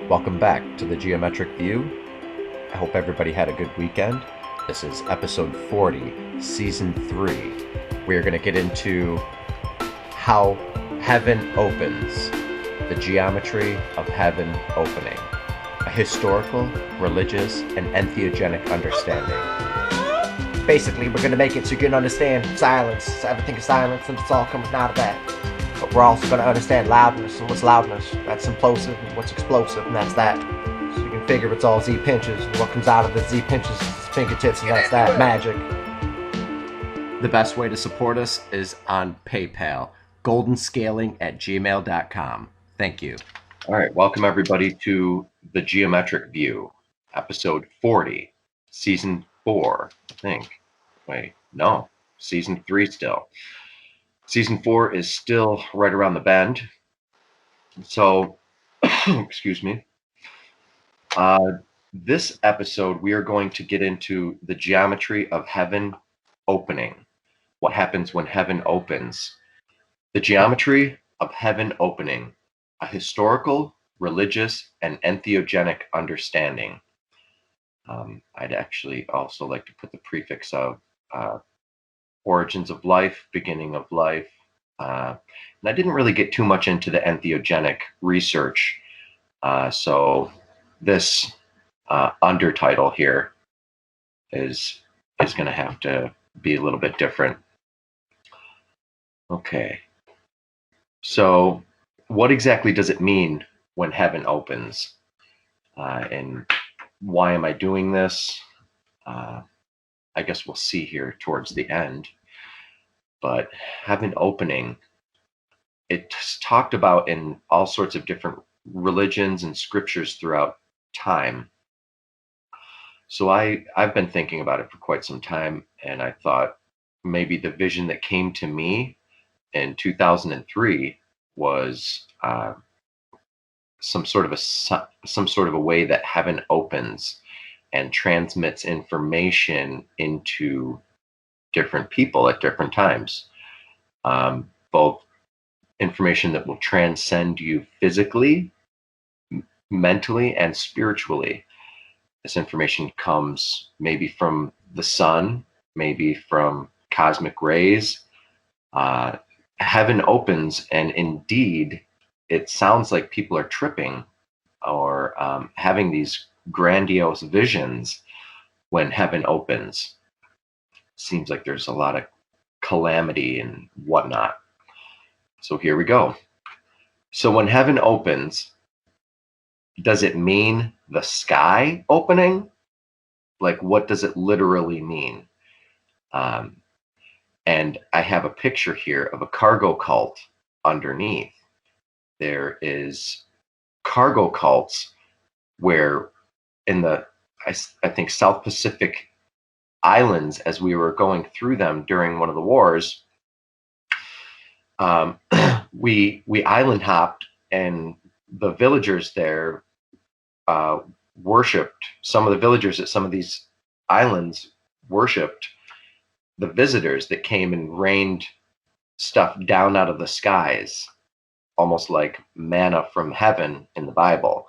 Welcome back to the Geometric View. I hope everybody had a good weekend. This is episode 40, season 3. We are going to get into how heaven opens, the geometry of heaven opening, a historical, religious, and entheogenic understanding. Basically, we're going to make it so you can understand silence. Everything is silence, and it's all coming out of that. But we're also going to understand loudness, and what's loudness? That's implosive, and what's explosive, and that's that. So you can figure it's all Z pinches, and what comes out of the Z pinches is fingertips, and that's that magic. The best way to support us is on PayPal, goldenscaling@gmail.com. Thank you. All right, welcome everybody to the Geometric View, episode 40, season 4, I think. Wait, no, season 3 still. Season 4 is still right around the bend. So, excuse me. This episode, we are going to get into the geometry of heaven opening. What happens when heaven opens? The geometry of heaven opening, a historical, religious, and entheogenic understanding. I'd actually also like to put the prefix of origins of life, beginning of life. And I didn't really get too much into the entheogenic research. So this undertitle here is going to have to be a little bit different. Okay. So what exactly does it mean when heaven opens? And why am I doing this? I guess we'll see here towards the end. But heaven opening, it's talked about in all sorts of different religions and scriptures throughout time. So I've been thinking about it for quite some time, and I thought maybe the vision that came to me in 2003 was some sort of a way that heaven opens and transmits information into different people at different times, both information that will transcend you physically, mentally, and spiritually. This information comes maybe from the sun, maybe from cosmic rays. Heaven opens, and indeed, it sounds like people are tripping or having these grandiose visions when heaven opens. Seems like there's a lot of calamity and whatnot. So here we go. So when heaven opens, does it mean the sky opening? Like, what does it literally mean? And I have a picture here of a cargo cult underneath. There is cargo cults where in the, I think, South Pacific islands, as we were going through them during one of the wars, we island hopped, and the villagers there worshipped. Some of the villagers at some of these islands worshipped the visitors that came and rained stuff down out of the skies, almost like manna from heaven in the Bible,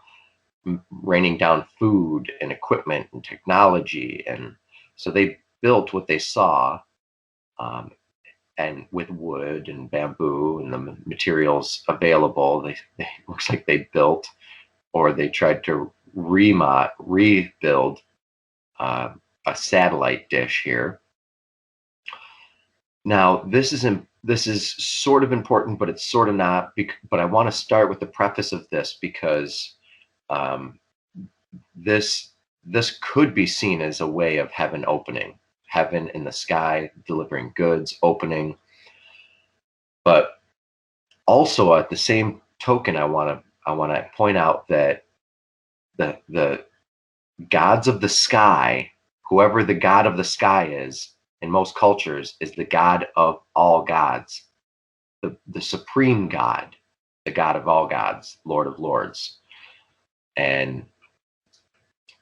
raining down food and equipment and technology. And so they built what they saw, and with wood and bamboo and the materials available, they looks like they built, or they tried to rebuild a satellite dish here. Now, this is sort of important, but it's sort of not. But I want to start with the preface of this because this could be seen as a way of heaven opening, heaven in the sky, delivering goods, opening. But also, at the same token, I want to point out that the gods of the sky, whoever the god of the sky is, in most cultures, is the God of all gods, the supreme God, the God of all gods, Lord of lords. And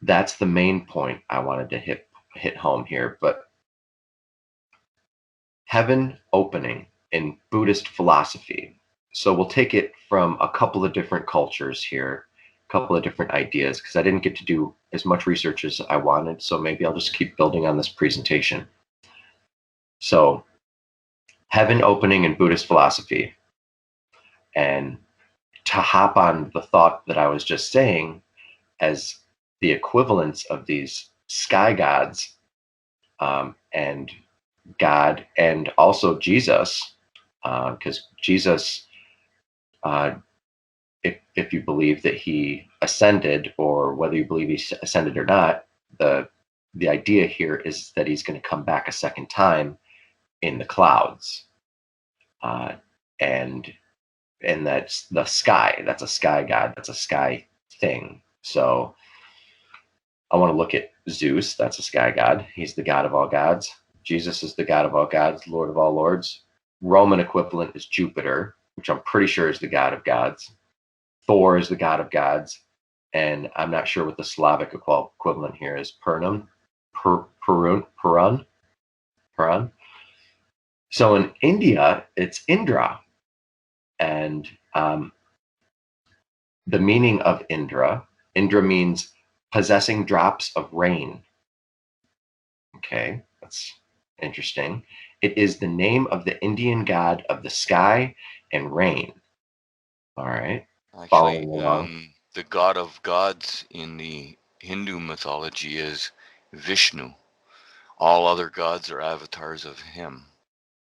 that's the main point I wanted to hit home here. But heaven opening in Buddhist philosophy. So we'll take it from a couple of different cultures here. couple of different ideas because I didn't get to do as much research as I wanted. So maybe I'll just keep building on this presentation. So, heaven opening in Buddhist philosophy. And to hop on the thought that I was just saying as the equivalence of these sky gods, and God, and also Jesus, because Jesus, if you believe that he ascended, or whether you believe he ascended or not, the idea here is that he's going to come back a second time in the clouds, and that's the sky. That's a sky god. That's a sky thing. So I want to look at Zeus. That's a sky god. He's the god of all gods. Jesus is the god of all gods, Lord of all lords. Roman equivalent is Jupiter, which I'm pretty sure is the god of gods. Thor is the god of gods. And I'm not sure what the Slavic equivalent here is. Perun. So in India, it's Indra. And the meaning of Indra means possessing drops of rain. Okay, that's interesting. It is the name of the Indian god of the sky and rain. All right. Actually, the god of gods in the Hindu mythology is Vishnu. All other gods are avatars of him.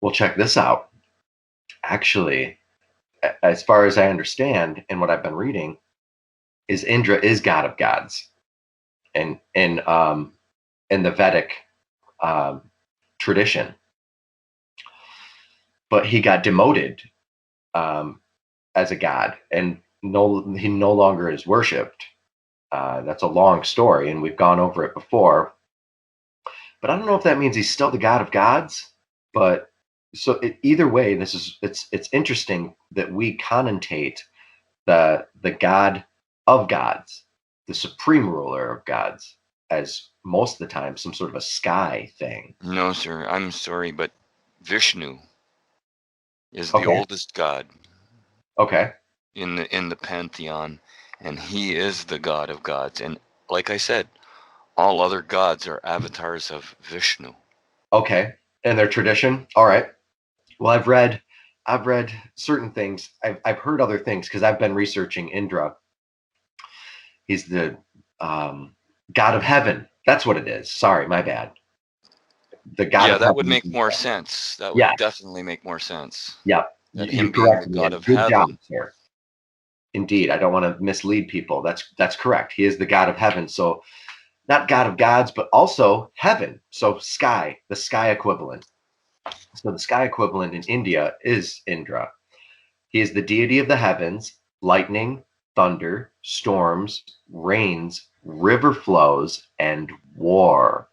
Well, check this out. Actually, as far as I understand and what I've been reading, is Indra is god of gods, and in the Vedic tradition. But he got demoted as a god, and he no longer is worshipped. That's a long story, and we've gone over it before. But I don't know if that means he's still the god of gods. But so either way, it's interesting that we connotate the god of gods, the supreme ruler of gods, as most of the time some sort of a sky thing. No, sir. I'm sorry, but Vishnu is the oldest god. Okay. In the pantheon, and he is the god of gods. And like I said, all other gods are avatars of Vishnu. Okay. And their tradition. All right. Well, I've read certain things. I've heard other things because I've been researching Indra. He's the god of heaven. That's what it is. Sorry, my bad. The god of that heaven would make more sense. That would definitely make more sense. Yep. That him being the god of heaven. Job, sir. Indeed, I don't want to mislead people. That's correct. He is the god of heaven. So not god of gods, but also heaven. So sky, the sky equivalent. So the sky equivalent in India is Indra. He is the deity of the heavens, lightning, thunder, storms, rains, river flows, and war.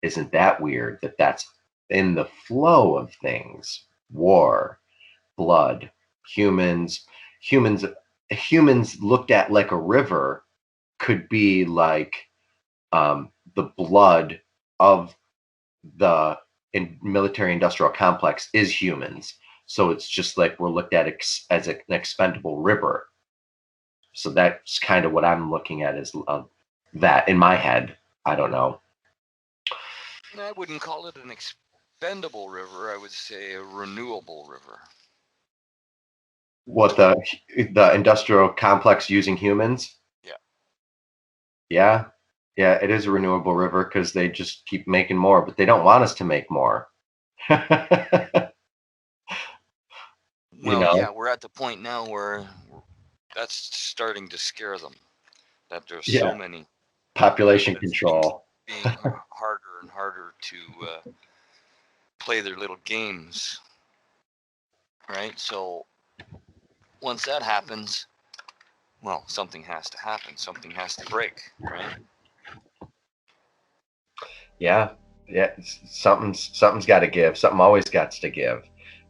Isn't that weird that that's in the flow of things? War, blood, humans looked at like a river could be like the blood of the military industrial complex is humans. So it's just like we're looked at as an expendable river. So that's kind of what I'm looking at as that in my head. I don't know. I wouldn't call it an expendable river. I would say a renewable river. What, the industrial complex using humans? Yeah. Yeah, it is a renewable river because they just keep making more, but they don't want us to make more. We're at the point now where that's starting to scare them. That there's so many. Population control. Being harder and harder to play their little games. Right? So once that happens, well, something has to happen. Something has to break, right? Yeah. Something's got to give. Something always got to give,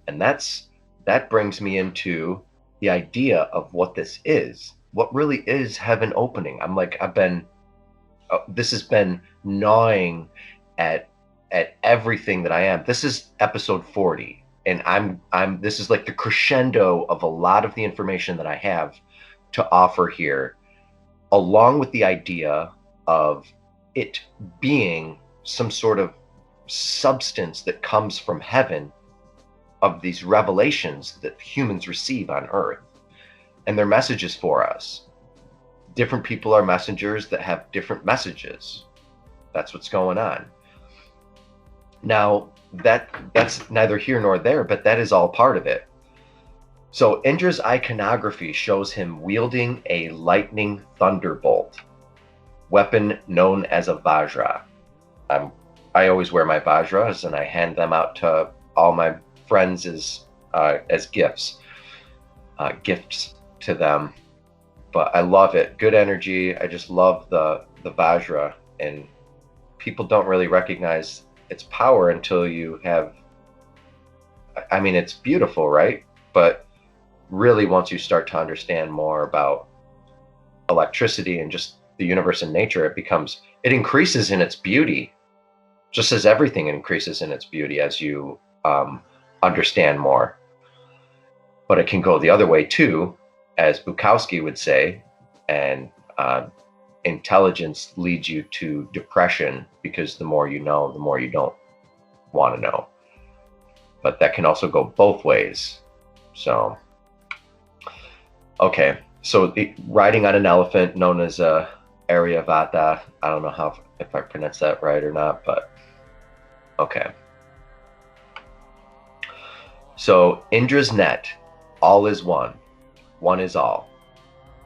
and that brings me into the idea of what this is. What really is heaven opening? I'm like, this has been gnawing at everything that I am. This is episode 40, and this is like the crescendo of a lot of the information that I have to offer here. along with the idea of it being some sort of substance that comes from heaven, of these revelations that humans receive on earth, and they're messages for us. Different people are messengers that have different messages. That's what's going on. Now, that's neither here nor there, but that is all part of it. So Indra's iconography shows him wielding a lightning thunderbolt, weapon known as a vajra. I always wear my vajras, and I hand them out to all my friends as gifts to them. But I love it. Good energy. I just love the vajra, and people don't really recognize its power until you have. I mean, it's beautiful, right? But really, once you start to understand more about electricity and just the universe and nature, it increases in its beauty, just as everything increases in its beauty as you understand more. But it can go the other way too, as Bukowski would say, and intelligence leads you to depression, because the more you know, the more you don't want to know. But that can also go both ways. So, okay, so riding on an elephant, known as Aryavata. I don't know if I pronounced that right or not, but okay. So Indra's net, all is one, one is all.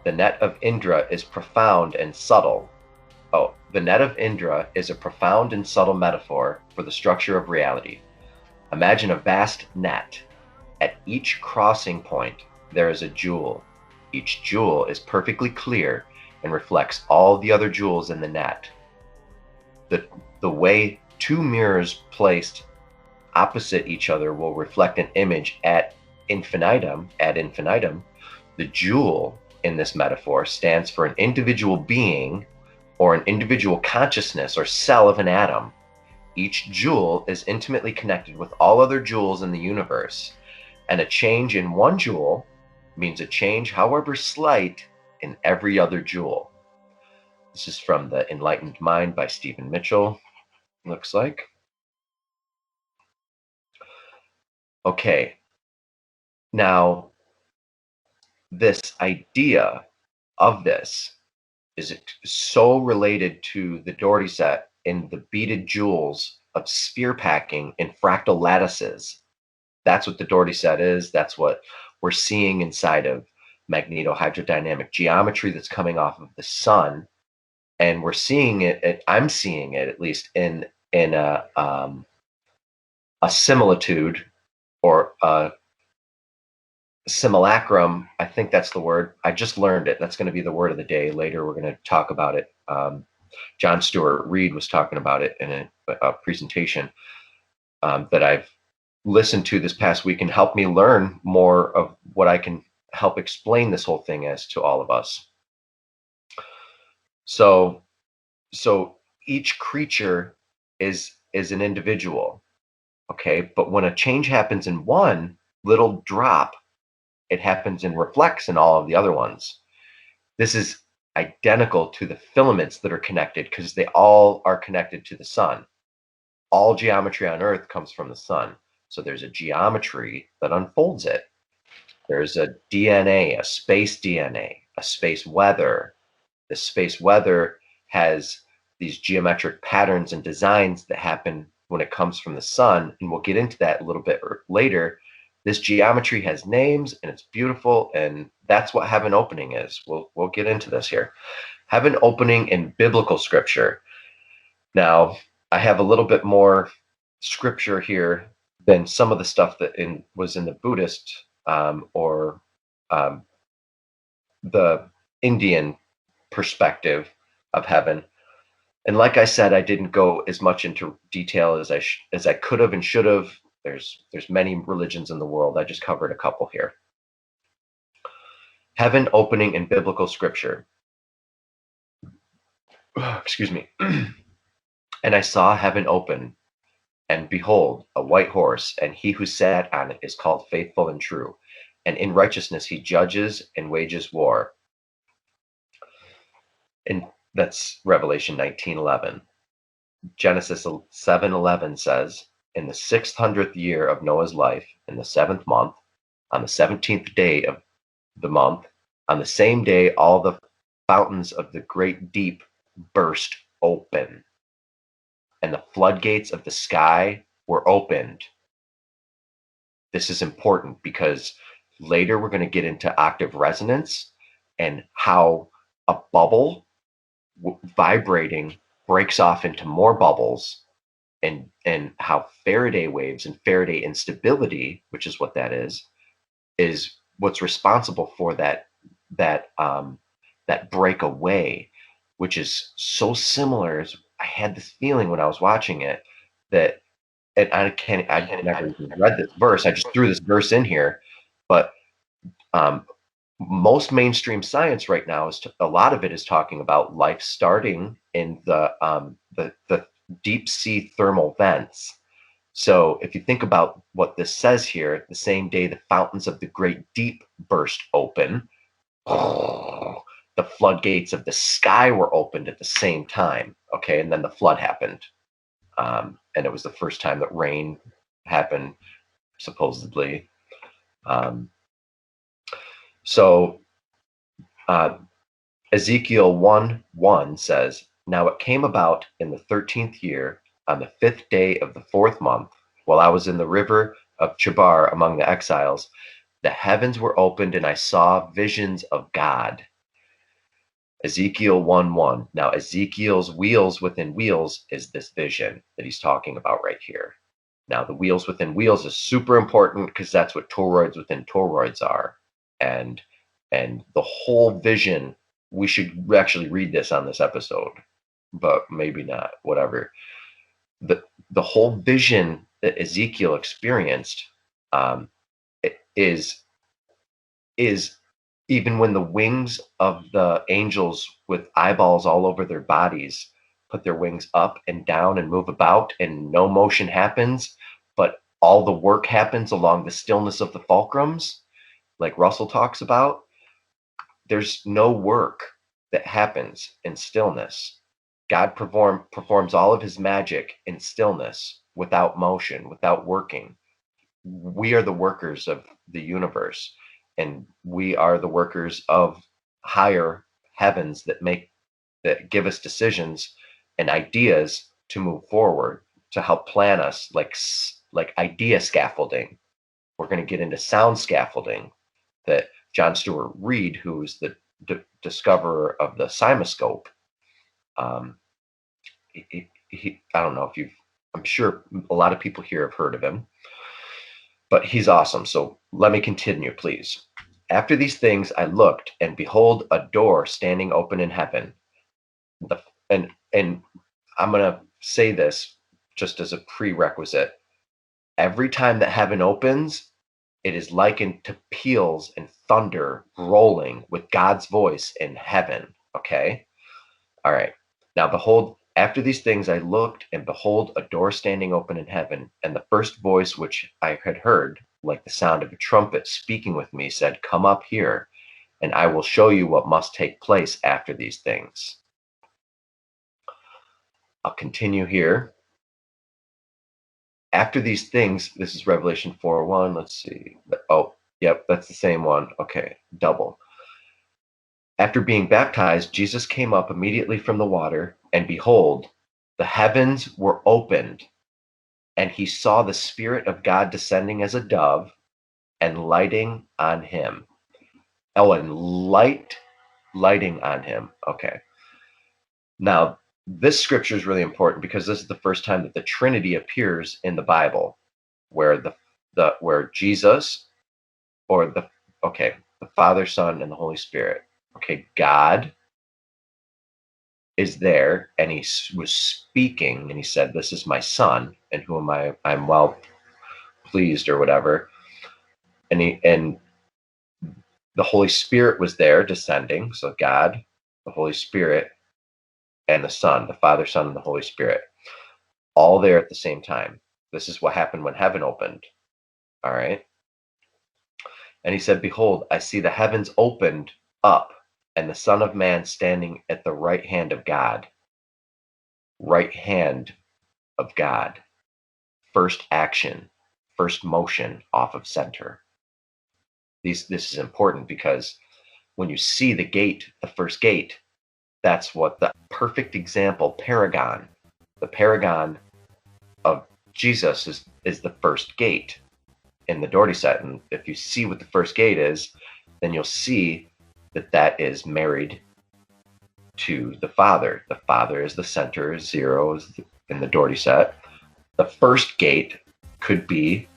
The net of Indra is profound and subtle. Oh, the net of Indra is a profound and subtle metaphor for the structure of reality. Imagine a vast net. At each crossing point, there is a jewel. Each jewel is perfectly clear and reflects all the other jewels in the net. The way two mirrors placed opposite each other will reflect an image ad infinitum. The jewel in this metaphor stands for an individual being or an individual consciousness or cell of an atom. Each jewel is intimately connected with all other jewels in the universe, and a change in one jewel means a change, however slight, in every other jewel. This is from The Enlightened Mind by Stephen Mitchell, looks like. Okay, now this idea of this is so related to the Dougherty set in the beaded jewels of sphere packing in fractal lattices. That's what the Dougherty set is. That's what we're seeing inside of magnetohydrodynamic geometry that's coming off of the sun. And we're seeing it, I'm seeing it at least in a similitude or a simulacrum. I think that's the word. I just learned it. That's going to be the word of the day. Later, we're going to talk about it. John Stewart Reed was talking about it in a presentation that I've listened to this past week, and helped me learn more of what I can help explain this whole thing as to all of us. So each creature is an individual, okay? But when a change happens in one little drop, it happens and reflects in all of the other ones. This is identical to the filaments that are connected, because they all are connected to the sun. All geometry on Earth comes from the sun. So there's a geometry that unfolds it. There's a DNA, a space weather. The space weather has these geometric patterns and designs that happen when it comes from the sun, and we'll get into that a little bit later. This geometry has names, and it's beautiful, and that's what heaven opening is. We'll get into this here. Heaven opening in biblical scripture. Now, I have a little bit more scripture here than some of the stuff that was in the Buddhist or the Indian perspective of heaven. And like I said, I didn't go as much into detail as I could have and should have. There's many religions in the world. I just covered a couple here. Heaven opening in biblical scripture. Excuse me. And I saw heaven open, and behold, a white horse, and he who sat on it is called Faithful and True, and in righteousness he judges and wages war. And that's Revelation 19:11. Genesis 7:11 says, in the 600th year of Noah's life, in the 7th month, on the 17th day of the month, on the same day, all the fountains of the great deep burst open, and the floodgates of the sky were opened. This is important because later we're going to get into octave resonance and how a bubble vibrating breaks off into more bubbles, and how Faraday waves and Faraday instability, which is what that is what's responsible for that breakaway, which is so similar. As I had this feeling when I was watching it that, and I never even read this verse. I just threw this verse in here, but um, most mainstream science right now a lot of it is talking about life starting in the deep sea thermal vents. So if you think about what this says here, the same day the fountains of the great deep burst open, the floodgates of the sky were opened at the same time. Okay, and then the flood happened, and it was the first time that rain happened, supposedly. Um, so uh, Ezekiel 1:1 says, now it came about in the 13th year, on the 5th day of the 4th month, while I was in the river of Chebar among the exiles, the heavens were opened and I saw visions of God. Ezekiel 1:1. Now, Ezekiel's wheels within wheels is this vision that he's talking about right here. Now, the wheels within wheels is super important because that's what toroids within toroids are. And the whole vision, we should actually read this on this episode, but maybe not, whatever. The whole vision that Ezekiel experienced, um, is even when the wings of the angels with eyeballs all over their bodies put their wings up and down and move about and no motion happens, but all the work happens along the stillness of the fulcrums, like Russell talks about. There's no work that happens in stillness. God performs all of his magic in stillness, without motion, without working. We are the workers of the universe, and we are the workers of higher heavens that give us decisions and ideas to move forward, to help plan us, like idea scaffolding. We're going to get into sound scaffolding that John Stuart Reid, who is the discoverer of the cymoscope, um, I don't know if I'm sure a lot of people here have heard of him, but he's awesome. So let me continue, please. After these things, I looked, and behold, a door standing open in heaven. And I'm gonna say this just as a prerequisite. Every time that heaven opens, it is likened to peals and thunder rolling with God's voice in heaven. Okay. All right. Now, behold, after these things I looked, and behold, a door standing open in heaven. And the first voice which I had heard, like the sound of a trumpet speaking with me, said, come up here, and I will show you what must take place after these things. I'll continue here. After these things, this is Revelation 4:1. Let's see. Oh, yep, that's the same one. Okay, double. After being baptized, Jesus came up immediately from the water, and behold, the heavens were opened, and he saw the Spirit of God descending as a dove and lighting on him. Oh, and lighting on him. Okay. Now, this scripture is really important because this is the first time that the Trinity appears in the Bible, where where Jesus, or the Father, Son, and the Holy Spirit. Okay, God is there, and he was speaking, and he said, this is my son in whom I'm well pleased, or whatever. And the Holy Spirit was there descending. So God, the Holy Spirit, and the Son, the Father, Son, and the Holy Spirit, all there at the same time. This is what happened when heaven opened. All right. And he said, behold, I see the heavens opened up, and the Son of Man standing at the right hand of God. Right hand of God. First action, first motion off of center. This is important because when you see the gate, the first gate, that's what the perfect example, paragon. The paragon of Jesus is the first gate in the Dougherty set. And if you see what the first gate is, then you'll see that that is married to the Father. The Father is the center, 0 is in the Dougherty set. The first gate could be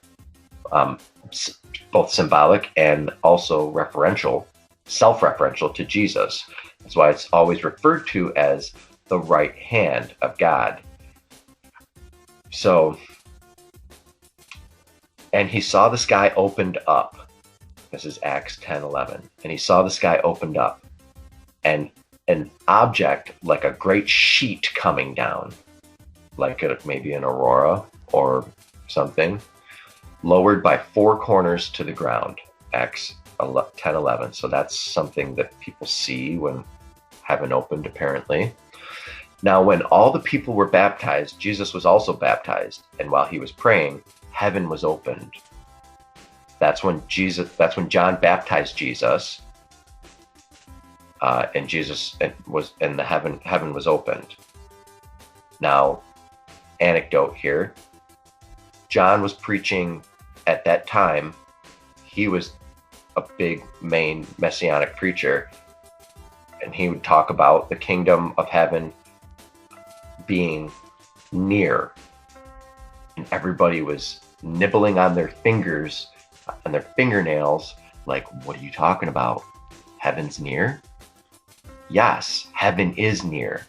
both symbolic and also referential, self-referential to Jesus. That's why it's always referred to as the right hand of God. So, and he saw the sky opened up. This is Acts 10:11. And he saw the sky opened up, and an object like a great sheet coming down, like maybe an aurora or something, lowered by 4 corners to the ground. Acts 10:11. So that's something that people see when heaven opened, apparently. Now, when all the people were baptized, Jesus was also baptized, and while he was praying, heaven was opened. That's when John baptized Jesus, and the heaven was opened. Now, anecdote here: John was preaching at that time. He was a big main messianic preacher, and he would talk about the kingdom of heaven being near, and everybody was nibbling on their fingers, on their fingernails, like, what are you talking about? Heaven's near? Yes, heaven is near.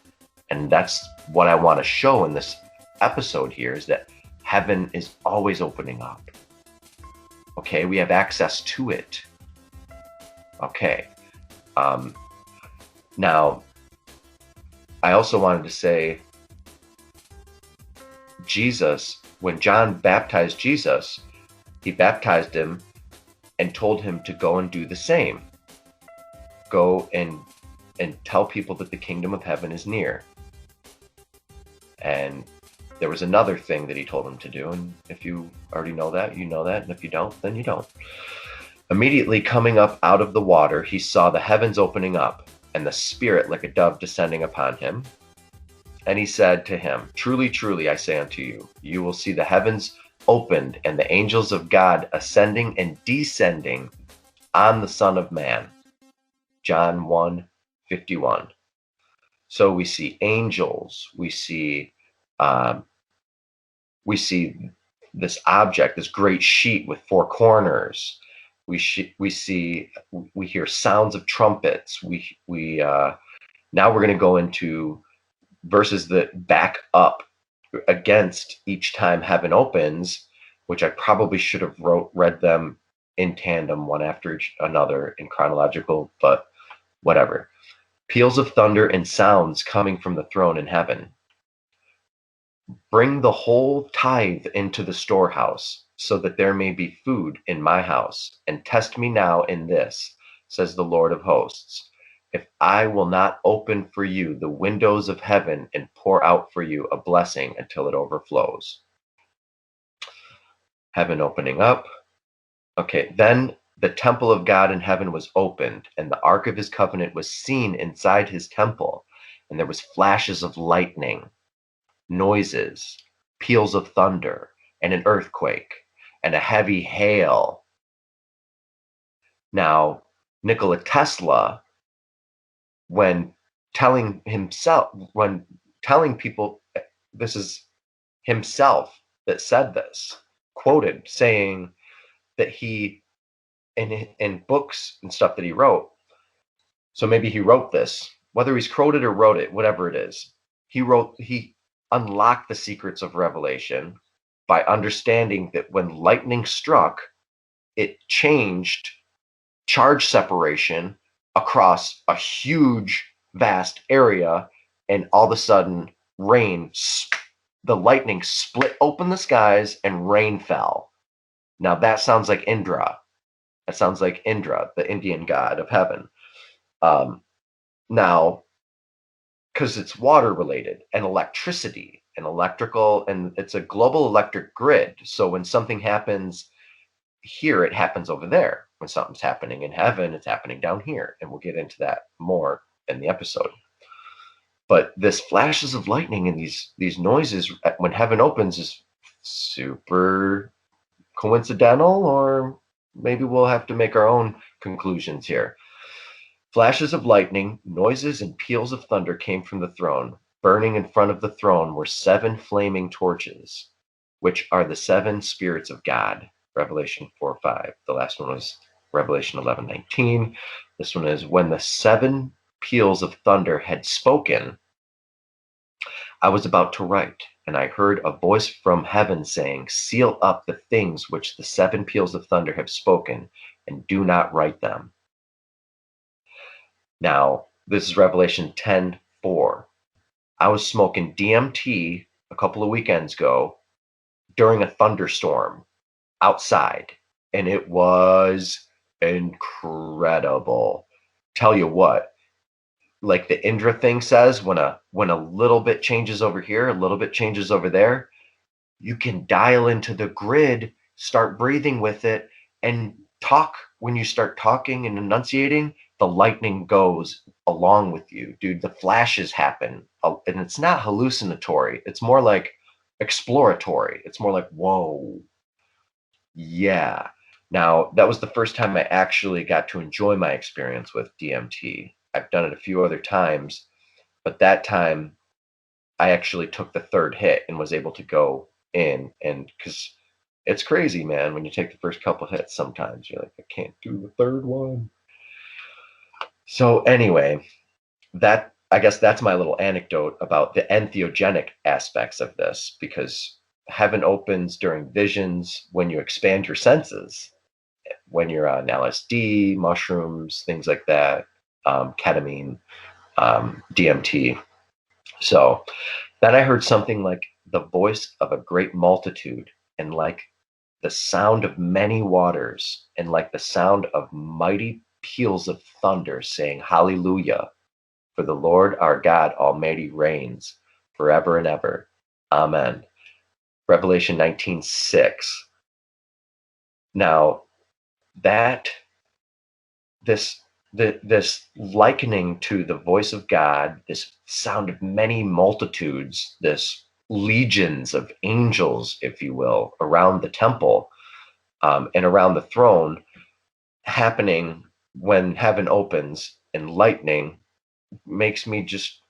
And that's what I want to show in this episode here, is that heaven is always opening up. Okay, we have access to it. Okay. Now, I also wanted to say, Jesus, when John baptized Jesus, he baptized him and told him to go and do the same. Go and tell people that the kingdom of heaven is near. And there was another thing that he told him to do, and if you already know that, you know that, and if you don't, then you don't. Immediately coming up out of the water, he saw the heavens opening up, and the Spirit like a dove descending upon him. And he said to him, "Truly, truly, I say unto you, you will see the heavens opened and the angels of God ascending and descending on the Son of Man." John 1:51. So we see angels, we see this object, this great sheet with 4 corners. We hear sounds of trumpets. Now we're going to go into verses that back up against each time heaven opens, which I probably should have read them in tandem, one after another in chronological, but whatever. Peals of thunder and sounds coming from the throne in heaven. Bring the whole tithe into the storehouse, so that there may be food in my house, and test me now in this, says the Lord of hosts, if I will not open for you the windows of heaven and pour out for you a blessing until it overflows. Heaven opening up. Okay, then the temple of God in heaven was opened, and the ark of his covenant was seen inside his temple, and there was flashes of lightning, noises, peals of thunder, and an earthquake, and a heavy hail. Now, Nikola Tesla, when telling people, this is himself that said this, quoted saying that he, in books and stuff that he wrote, so maybe he wrote this, whether he's quoted or wrote it, whatever it is, he unlocked the secrets of revelation by understanding that when lightning struck, it changed charge separation across a huge, vast area, and all of a sudden, the lightning split open the skies and rain fell. Now that sounds like Indra. That sounds like Indra, the Indian god of heaven. Now, because it's water related and electricity and electrical, and it's a global electric grid. So when something happens here, it happens over there. When something's happening in heaven, it's happening down here. And we'll get into that more in the episode. But this flashes of lightning and these noises when heaven opens is super coincidental, or maybe we'll have to make our own conclusions here. Flashes of lightning, noises, and peals of thunder came from the throne. Burning in front of the throne were 7 flaming torches, which are the 7 spirits of God. Revelation 4:5. The last one was Revelation 11:19. This one is when the 7 peals of thunder had spoken, I was about to write, and I heard a voice from heaven saying, seal up the things which the 7 peals of thunder have spoken, and do not write them. Now, this is Revelation 10:4. I was smoking DMT a couple of weekends ago during a thunderstorm outside, and it was incredible. Tell you what, like the Indra thing says, when a little bit changes over here, a little bit changes over there, you can dial into the grid, start breathing with it, and talk. When you start talking and enunciating, the lightning goes along with you, dude. The flashes happen, and it's not hallucinatory. It's more like exploratory. It's more like, whoa, yeah. Now, that was the first time I actually got to enjoy my experience with DMT. I've done it a few other times, but that time I actually took the 3rd hit and was able to go in. And because it's crazy, man, when you take the first couple hits, sometimes you're like, I can't do the 3rd one. So anyway, that, I guess that's my little anecdote about the entheogenic aspects of this, because heaven opens during visions when you expand your senses, when you're on LSD, mushrooms, things like that, ketamine, DMT. So then I heard something like the voice of a great multitude, and like the sound of many waters, and like the sound of mighty peals of thunder, saying, Hallelujah, for the Lord our God Almighty reigns forever and ever. Amen. Revelation 19:6. Now, that this likening to the voice of God, this sound of many multitudes, this legions of angels, if you will, around the temple, and around the throne, happening when heaven opens, and lightning makes me just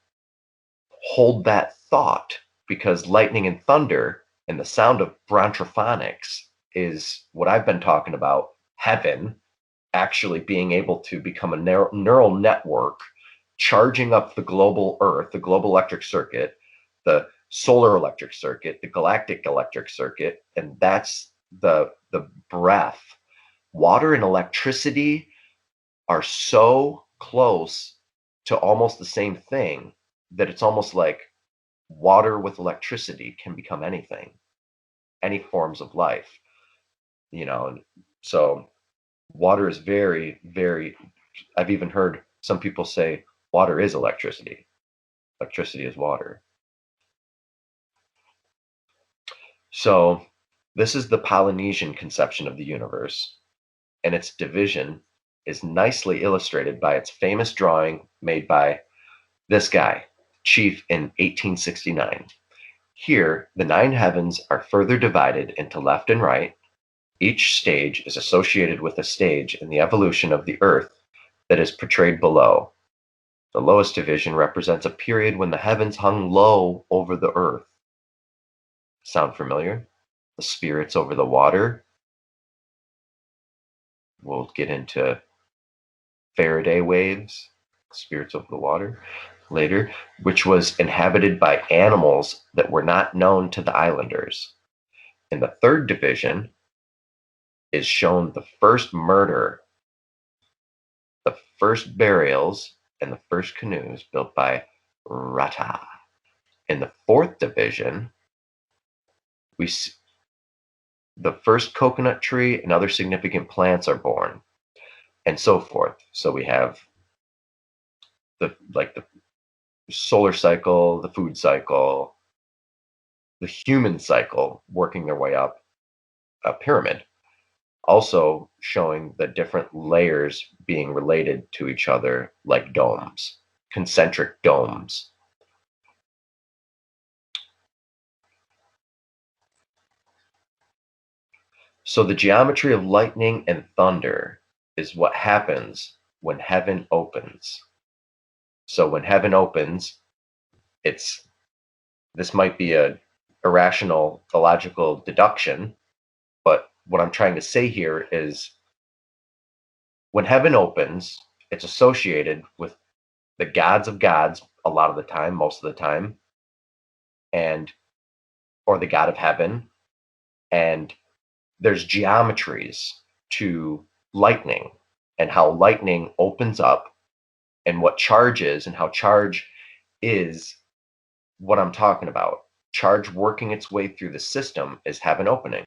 hold that thought, because lightning and thunder and the sound of brontrophonics is what I've been talking about. Heaven actually being able to become a neural network, charging up the global earth, the global electric circuit, the solar electric circuit, the galactic electric circuit, and that's the breath. Water and electricity are so close to almost the same thing that it's almost like water with electricity can become anything, any forms of life, you know. So water is very, very, I've even heard some people say water is electricity. Electricity is water. So this is the Polynesian conception of the universe, and its division is nicely illustrated by its famous drawing made by this guy, Chief, in 1869. Here, the 9 heavens are further divided into left and right. Each stage is associated with a stage in the evolution of the Earth that is portrayed below. The lowest division represents a period when the heavens hung low over the earth. Sound familiar? The spirits over the water. We'll get into Faraday waves, spirits over the water, later, which was inhabited by animals that were not known to the islanders. In the 3rd division is shown the first murder, the first burials, and the first canoes built by Rata. In the 4th division, we see the first coconut tree and other significant plants are born, and so forth. So we have the solar cycle, the food cycle, the human cycle, working their way up a pyramid. Also showing the different layers being related to each other like domes, concentric domes. So the geometry of lightning and thunder is what happens when heaven opens. So when heaven opens, this might be a irrational illogical deduction, but what I'm trying to say here is when heaven opens, it's associated with the gods of gods a lot of the time, most of the time, and or the god of heaven, and there's geometries to lightning and how lightning opens up and what charge is and how charge is what I'm talking about. Charge working its way through the system is heaven opening.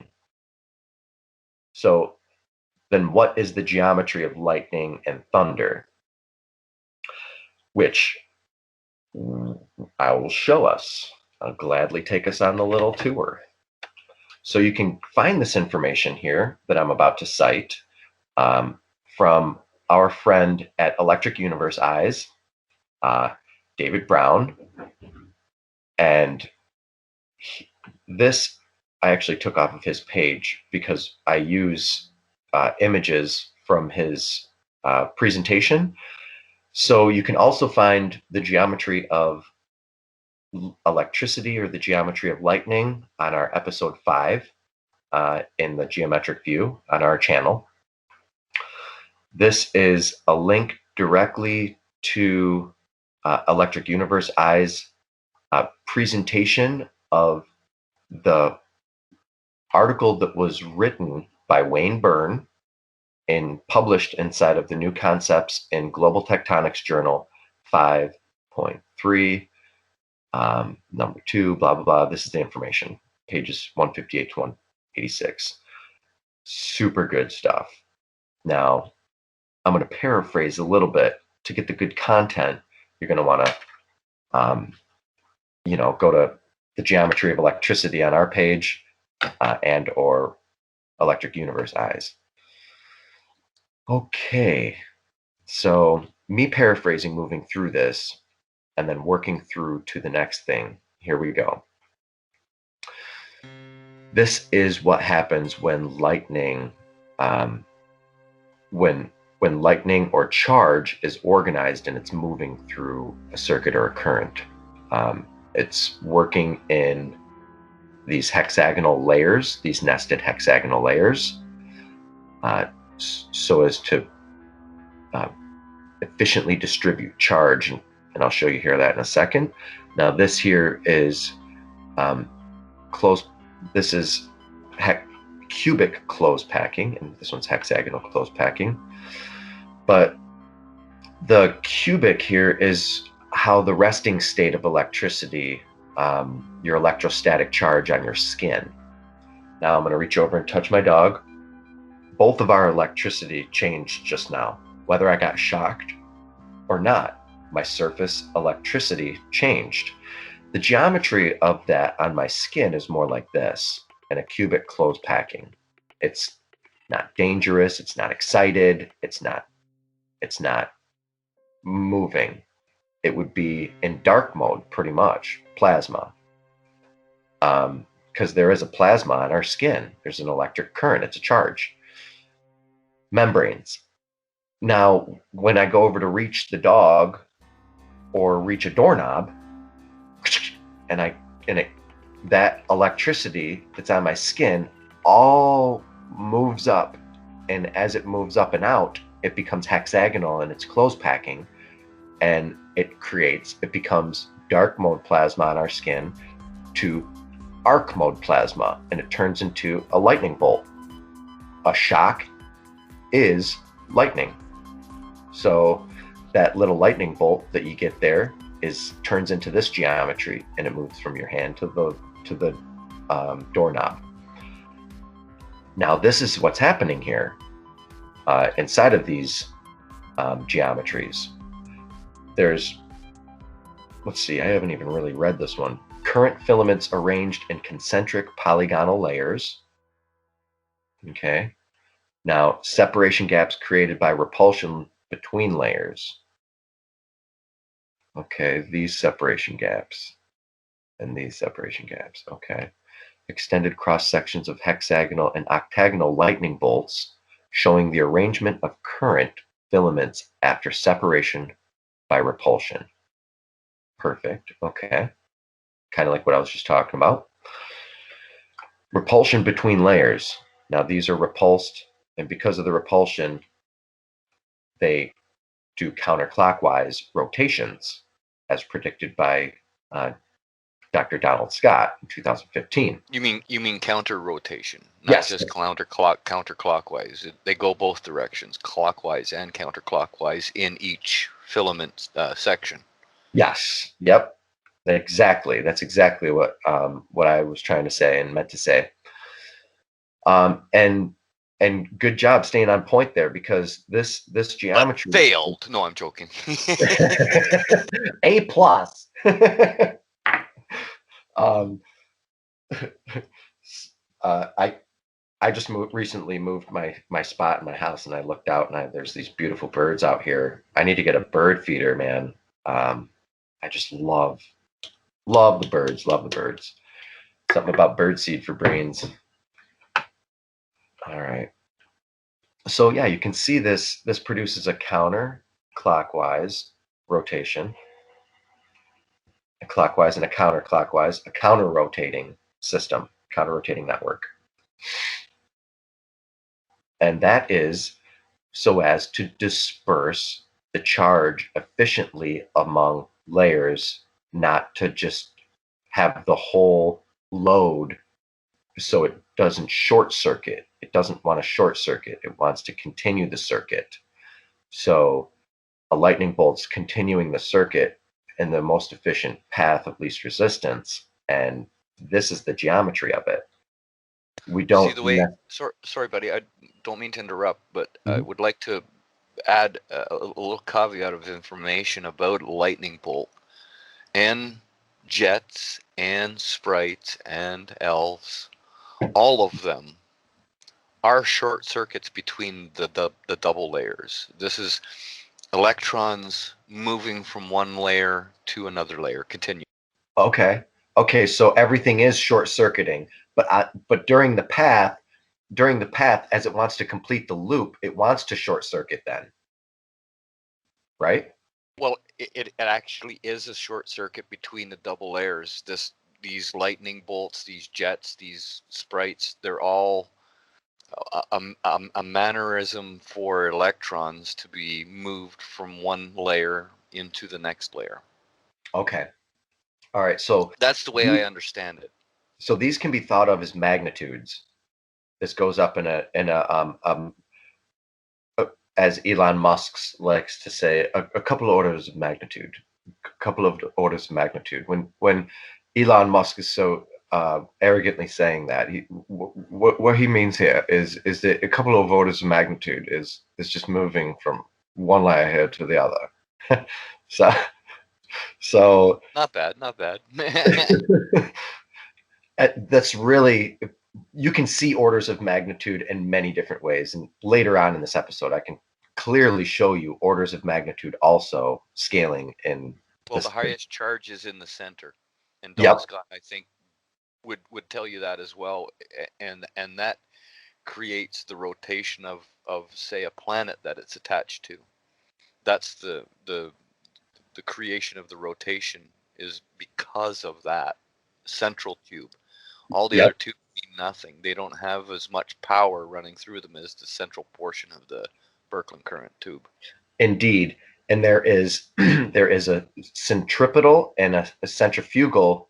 So then what is the geometry of lightning and thunder? Which I will show us. I'll gladly take us on the little tour. So you can find this information here that I'm about to cite from our friend at Electric Universe Eyes, David Brown. And this I actually took off of his page because I use images from his presentation. So you can also find the geometry of electricity or the geometry of lightning on our episode 5 in the geometric view on our channel. This is a link directly to Electric Universe Eyes presentation of the article that was written by Wayne Byrne and published inside of the New Concepts in Global Tectonics Journal 5.3, number 2, blah, blah, blah. This is the information, pages 158 to 186. Super good stuff. Now, I'm going to paraphrase a little bit to get the good content. You're going to want to, go to the geometry of electricity on our page and or Electric Universe Eyes. Okay, so me paraphrasing, moving through this, and then working through to the next thing. Here we go. This is what happens when lightning, when lightning or charge is organized and it's moving through a circuit or a current. It's working in these hexagonal layers, these nested hexagonal layers, so as to efficiently distribute charge. And I'll show you here that in a second. Now this here is this is cubic close packing, and this one's hexagonal close packing. But the cubic here is how the resting state of electricity, your electrostatic charge on your skin. Now I'm going to reach over and touch my dog. Both of our electricity changed just now. Whether I got shocked or not, my surface electricity changed. The geometry of that on my skin is more like this, in a cubic close packing. It's not dangerous, it's not excited, it's not moving. It would be in dark mode, pretty much, plasma. Because there is a plasma on our skin. There's an electric current, it's a charge. Membranes. Now, when I go over to reach the dog or reach a doorknob, and that electricity that's on my skin all moves up, and as it moves up and out, it becomes hexagonal and it's close packing, and it becomes dark mode plasma on our skin to arc mode plasma, and it turns into a lightning bolt. A shock is lightning. So that little lightning bolt that you get there turns into this geometry, and it moves from your hand to the doorknob. Now this is what's happening here inside of these geometries. there's, let's see, I haven't even really read this one. Current filaments arranged in concentric polygonal layers. Okay. Now, separation gaps created by repulsion between layers. Okay, these separation gaps and these separation gaps. Okay. Extended cross sections of hexagonal and octagonal lightning bolts showing the arrangement of current filaments after separation by repulsion. Perfect. Okay. Kind of like what I was just talking about. Repulsion between layers. Now, these are repulsed, and because of the repulsion, they do counterclockwise rotations, as predicted by Dr. Donald Scott in 2015. You mean counter rotation, not Yes. just counterclockwise. They go both directions, clockwise and counterclockwise in each filament section. Yes. Yep. Exactly. That's exactly what I was trying to say and meant to say. And good job staying on point there, because this geometry Failed. No, I'm joking. A plus. um, I just recently moved my spot in my house, and I looked out, and there's these beautiful birds out here. I need to get a bird feeder, man. I just love the birds. Love the birds. Something about birdseed for brains. All right. So yeah, you can see this produces a counterclockwise rotation, a clockwise and a counterclockwise, a counter-rotating system, counter-rotating network. And that is so as to disperse the charge efficiently among layers, not to just have the whole load so it doesn't short circuit. It doesn't want to short circuit. It wants to continue the circuit. So a lightning bolt's continuing the circuit in the most efficient path of least resistance, and this is the geometry of it. We don't see the way. Sorry, buddy. I don't mean to interrupt, but I Mhm. would like to add a little caveat of information about lightning bolt and jets and sprites and elves. All of them are short circuits between the double layers. This is electrons moving from one layer to another layer. Continue. Okay. Okay, so everything is short circuiting, but during the path, as it wants to complete the loop, it wants to short circuit then, right? Well, it actually is a short circuit between the double layers. These lightning bolts, these jets, these sprites, they're all a mannerism for electrons to be moved from one layer into the next layer. Okay. All right. So That's the way I understand it. these can be thought of as magnitudes. This goes up in as Elon Musk likes to say, a couple of orders of magnitude. A couple of orders of magnitude. When Elon Musk is so arrogantly saying that, what he means here is that a couple of orders of magnitude is just moving from one layer here to the other. so Not bad, not bad. that's really, you can see orders of magnitude in many different ways, and later on in this episode I can clearly show you orders of magnitude also scaling in Well, this. the highest charge is in the center, and Don Yep. Scott, I think, would tell you that as well, and that creates the rotation of say a planet that it's attached to. That's the creation of the rotation is because of that central tube. All the Yep. other tubes mean nothing. They don't have as much power running through them as the central portion of the Birkeland current tube. Indeed. And there is there is a centripetal and a centrifugal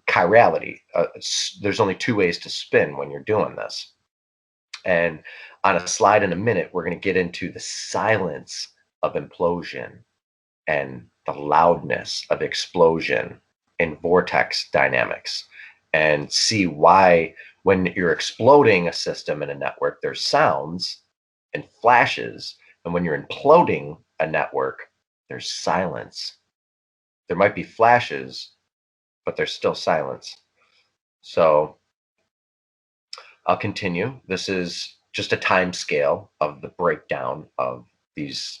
chirality. There's only two ways to spin when you're doing this. And on a slide in a minute, we're going to get into the silence of implosion and the loudness of explosion in vortex dynamics, and see why when you're exploding a system in a network, there's sounds and flashes, and when you're imploding a network, there's silence. There might be flashes, but there's still silence. So I'll continue. This is just a time scale of the breakdown of these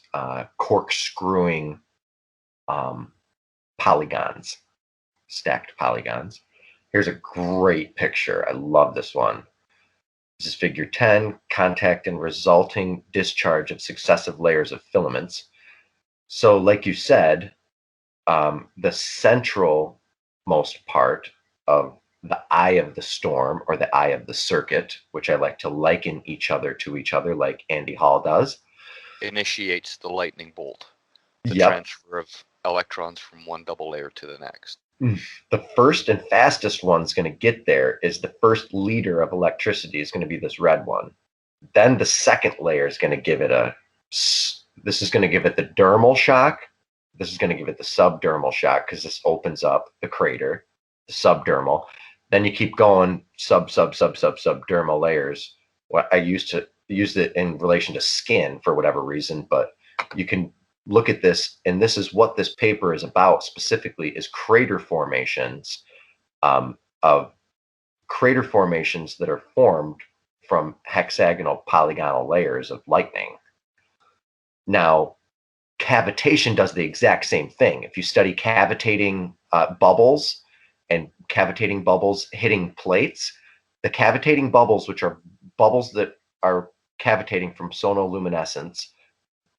corkscrewing polygons, stacked polygons. Here's a great picture. I love this one. This is figure 10, contact and resulting discharge of successive layers of filaments. So like you said, the central most part of the eye of the storm, or the eye of the circuit, which I like to liken each other to each other, like Andy Hall does, initiates the lightning bolt, the yep. transfer of electrons from one double layer to the next. The first and fastest one's going to get there is the first liter of electricity is going to be this red one. Then the second layer is going to give it this is going to give it the dermal shock. This is going to give it the subdermal shock, because this opens up the crater, the subdermal. Then you keep going subdermal layers. What I used to use it in relation to skin for whatever reason, but you can look at this, and this is what this paper is about specifically, is crater formations, of crater formations that are formed from hexagonal polygonal layers of lightning. Now, cavitation does the exact same thing. If you study cavitating bubbles and cavitating bubbles hitting plates, the cavitating bubbles, which are bubbles that are cavitating from sonoluminescence,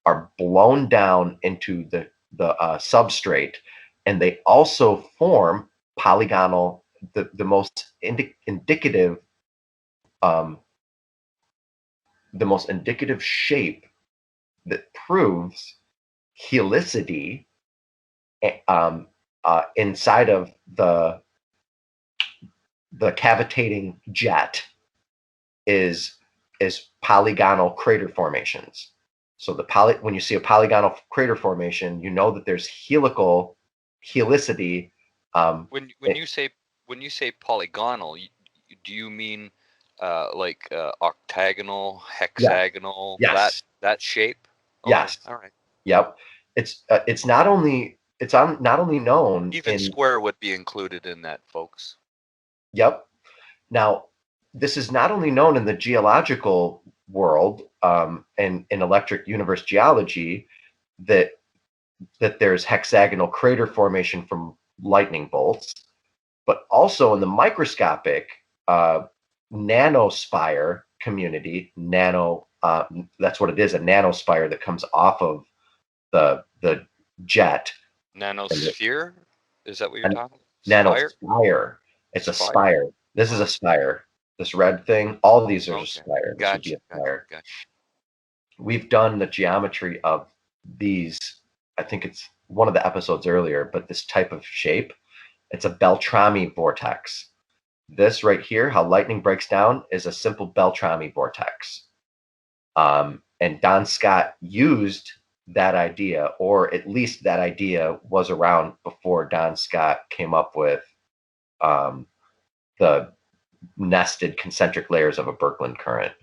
are blown down into the substrate, and they also form polygonal, the most indicative shape that proves helicity inside of the cavitating jet is polygonal crater formations. So when you see a polygonal crater formation, you know that there's helicity. When you say polygonal, do you mean like octagonal, hexagonal, Yes. that shape? Okay. Yes. All right. Yep. It's not only known Even in square would be included in that, folks. Yep. Now, this is not only known in the geological world, and in electric universe geology, that there's hexagonal crater formation from lightning bolts, but also in the microscopic nanospire community. That's what it is, a nanospire that comes off of the jet. Nanosphere? Is that what you're talking about? Nanospire. It's a spire. This is a spire. This red thing, all of these are just spire. This would be a spire. Gotcha. We've done the geometry of these. I think it's one of the episodes earlier, but this type of shape, it's a Beltrami vortex. This right here, how lightning breaks down, is a simple Beltrami vortex. And Don Scott used that idea, or at least that idea was around before Don Scott came up with the nested concentric layers of a Birkeland current.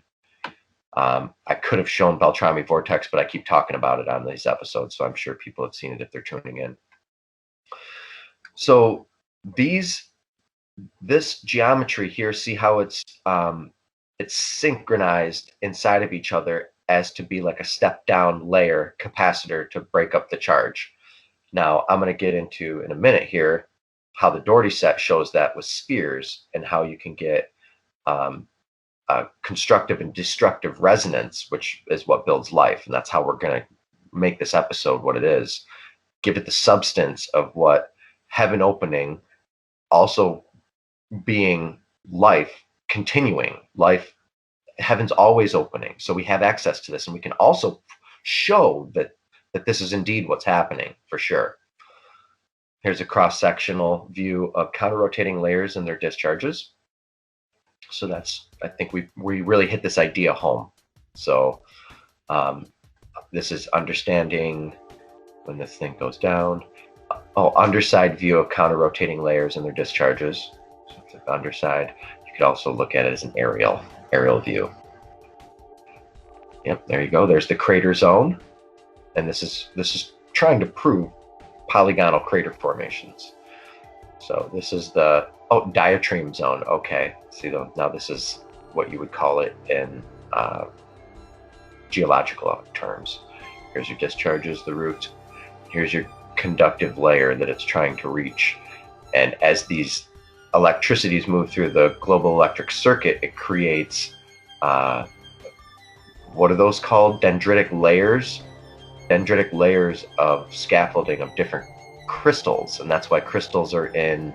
I could have shown Beltrami vortex, but I keep talking about it on these episodes, so I'm sure people have seen it if they're tuning in. So this geometry here, see how it's synchronized inside of each other as to be like a step down layer capacitor to break up the charge. Now, I'm going to get into in a minute here how the Dougherty set shows that with spheres, and how you can get constructive and destructive resonance, which is what builds life. And that's how we're going to make this episode what it is. Give it the substance of what heaven opening, also being life, continuing life. Heaven's always opening, so we have access to this, and we can also show that this is indeed what's happening for sure. Here's a cross-sectional view of counter-rotating layers and their discharges. So that's, I think we really hit this idea home. So this is understanding when this thing goes down. Underside view of counter-rotating layers and their discharges. So it's the underside. You could also look at it as an aerial view. Yep, there you go. There's the crater zone, and this is trying to prove polygonal crater formations. So this is the diatreme zone. Okay, see, now this is what you would call it in geological terms. Here's your discharges, the roots. Here's your conductive layer that it's trying to reach. And as these electricities move through the global electric circuit, it creates, what are those called? Dendritic layers? Dendritic layers of scaffolding of different crystals. And that's why crystals are in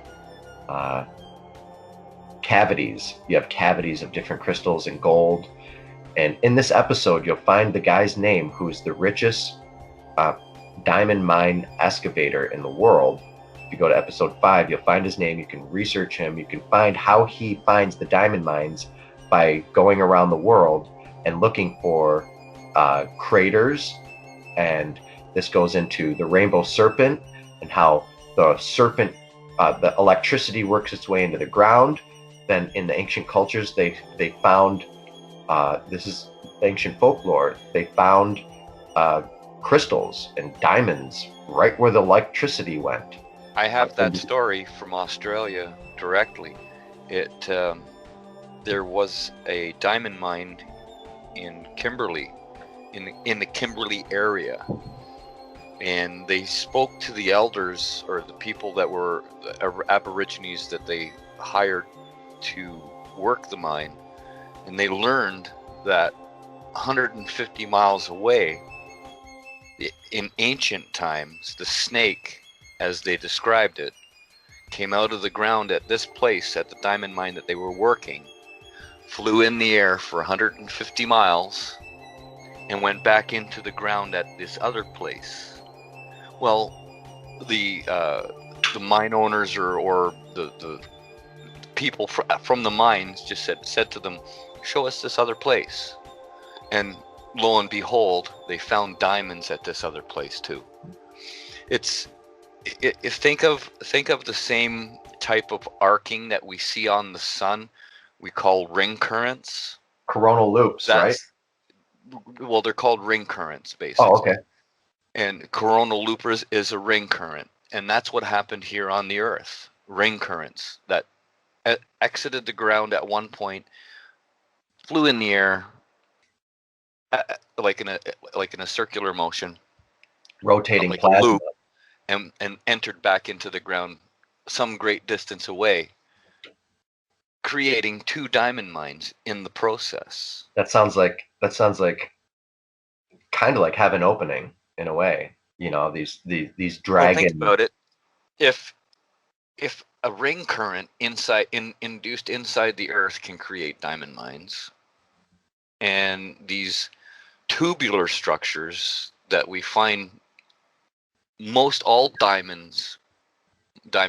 cavities. You have cavities of different crystals in gold. And in this episode, you'll find the guy's name who's the richest diamond mine excavator in the world. If you go to episode 5, you'll find his name. You can research him. You can find how he finds the diamond mines by going around the world and looking for craters. And this goes into the rainbow serpent and how the serpent, the electricity works its way into the ground. Then in the ancient cultures, they found, this is ancient folklore, they found crystals and diamonds right where the electricity went. I have that story from Australia directly. There was a diamond mine in Kimberley, in the Kimberley area, and they spoke to the elders, or the people that were Aborigines that they hired to work the mine, and they learned that 150 miles away, in ancient times, the snake, as they described it, came out of the ground at this place, at the diamond mine that they were working, flew in the air for 150 miles, and went back into the ground at this other place. Well, the mine owners or the people from the mines just said to them, "Show us this other place," and lo and behold, they found diamonds at this other place too. Think of the same type of arcing that we see on the sun. We call ring currents. Coronal loops, right? Well, they're called ring currents, basically. Oh, okay. And coronal loop is a ring current, and that's what happened here on the Earth. Ring currents that exited the ground at one point, flew in the air, like in a circular motion, rotating like plasma, a loop, and entered back into the ground some great distance away, creating 2 diamond mines in the process. That sounds like kind of like heaven opening in a way. You know, these dragon. Well, think about it. If a ring current induced inside the Earth can create diamond mines, and these tubular structures that we find most all diamond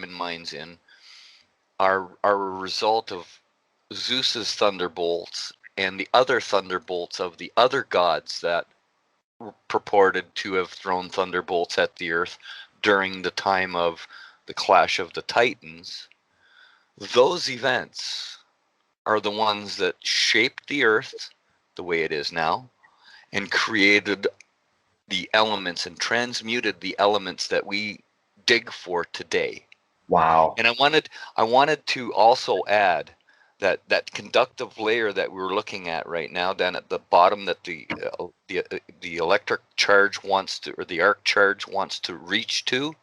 mines in are a result of Zeus's thunderbolts and the other thunderbolts of the other gods that purported to have thrown thunderbolts at the Earth during the time of the clash of the Titans. Those events are the ones that shaped the Earth the way it is now and created the elements and transmuted the elements that we dig for today. Wow. And I wanted to also add that conductive layer that we're looking at right now down at the bottom, that the electric charge wants to, or the arc charge wants to reach to,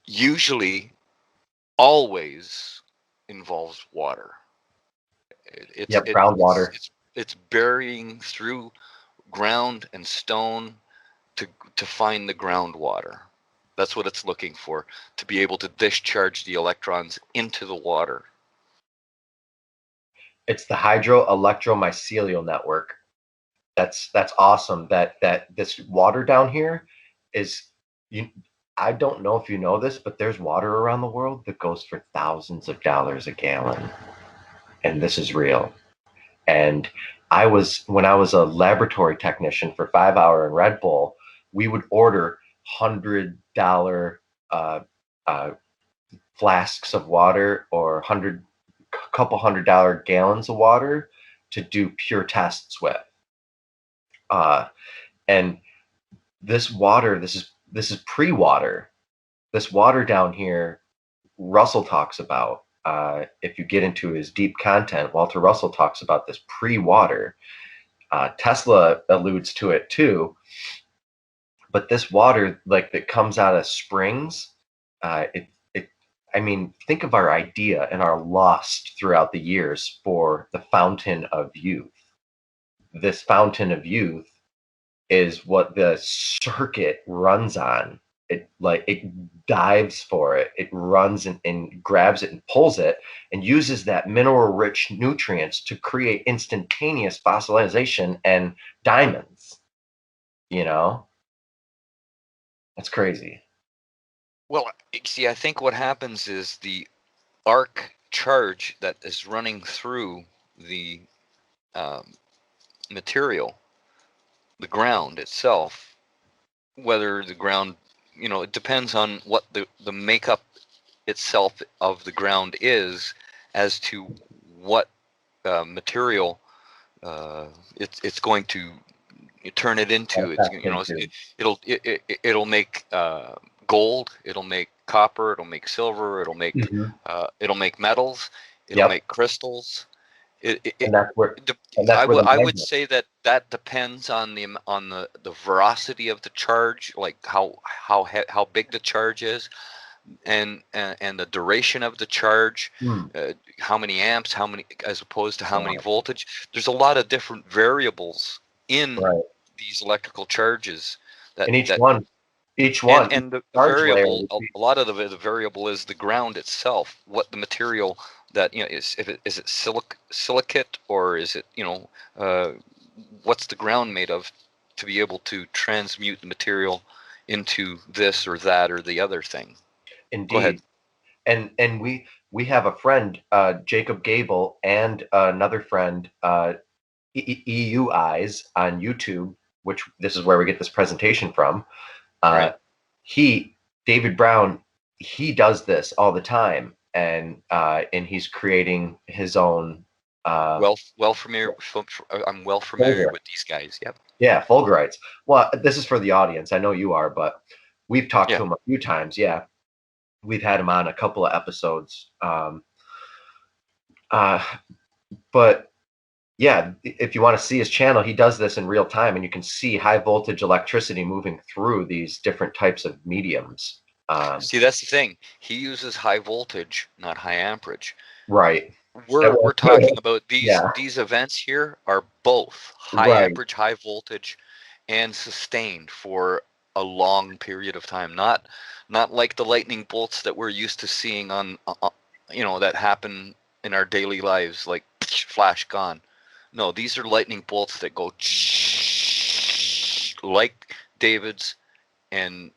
usually always involves water. Groundwater. It's burying through ground and stone to find the groundwater. That's what it's looking for, to be able to discharge the electrons into the water. It's the hydroelectromycelial network. That's awesome. That this water down here is, I don't know if you know this, but there's water around the world that goes for thousands of dollars a gallon, and this is real. And when I was a laboratory technician for 5 Hour and Red Bull, we would order $100 flasks of water or couple $100 gallons of water to do pure tests with. And this water, this is pre-water. This water down here, Russell talks about. If you get into his deep content, Walter Russell talks about this pre-water. Tesla alludes to it too. But this water, like that comes out of springs, I mean, think of our idea and our lust throughout the years for the fountain of youth. This fountain of youth is what the circuit runs on. It dives for it. It runs and grabs it and pulls it and uses that mineral-rich nutrients to create instantaneous fossilization and diamonds. You know, that's crazy. Well, see, I think what happens is the arc charge that is running through the material, the ground itself, whether the ground, it depends on what the makeup itself of the ground is as to what material it's going to turn it into. It'll make gold, it'll make copper, it'll make silver, it'll make metals, it'll make crystals. And that's where I would say that depends on the veracity of the charge, like how big the charge is, and the duration of the charge, how many amps, how many, as opposed to how many voltage. There's a lot of different variables in these electrical charges and each one and the variable, a lot of the variable is the ground itself, what the material that is it silicate, or is it what's the ground made of to be able to transmute the material into this or that or the other thing. Indeed. Go ahead. And we have a friend, Jacob Gable, and another friend, EU Eyes on YouTube, which this is where we get this presentation from. David Brown, he does this all the time, and he's creating his own. I'm well familiar with these guys. Yep. Yeah, Fulgurites. Well, this is for the audience. I know you are, but we've talked to him a few times. Yeah, we've had him on a couple of episodes. But yeah, if you want to see his channel, he does this in real time, and you can see high voltage electricity moving through these different types of mediums. See, that's the thing. He uses high voltage, not high amperage. Right. We're talking about these events here are both high amperage, high voltage, and sustained for a long period of time. Not like the lightning bolts that we're used to seeing on that happen in our daily lives, like flash gone. No, these are lightning bolts that go like David's and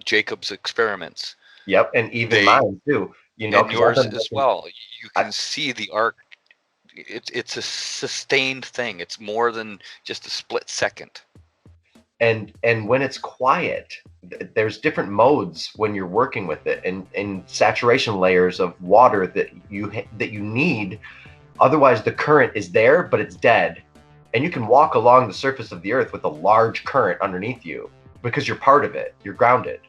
Jacob's experiments. Yep, and even mine too. And yours as well. You can see the arc. It's a sustained thing. It's more than just a split second. And when it's quiet, there's different modes when you're working with it, and saturation layers of water that you need. Otherwise, the current is there, but it's dead. And you can walk along the surface of the earth with a large current underneath you because you're part of it. You're grounded.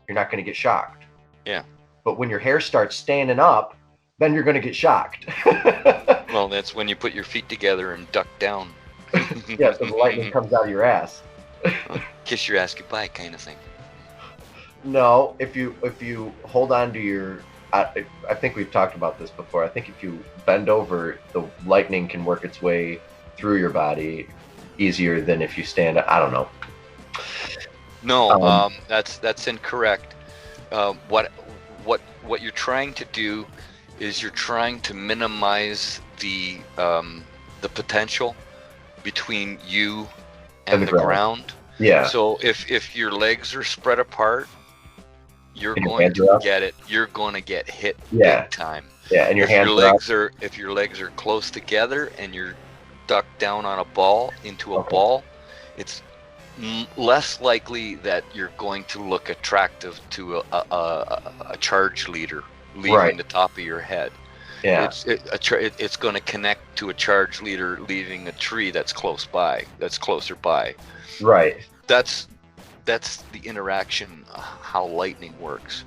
You're not going to get shocked. Yeah. But when your hair starts standing up, then you're going to get shocked. Well, that's when you put your feet together and duck down. Yeah, so the lightning comes out of your ass. Kiss your ass goodbye kind of thing. No, if you hold on to your... I think we've talked about this before. I think if you bend over, the lightning can work its way through your body easier than if you stand up. I don't know. No, that's incorrect. What you're trying to do is you're trying to minimize the potential between you and the ground. Yeah. So if your legs are spread apart, you're going to get it. You're going to get hit big time. Yeah, and if your legs are close together and you're ducked down on a ball into a ball, it's less likely that you're going to look attractive to a charge leader leaving the top of your head. Yeah. It's going to connect to a charge leader leaving a tree that's closer by. Right. That's the interaction, how lightning works.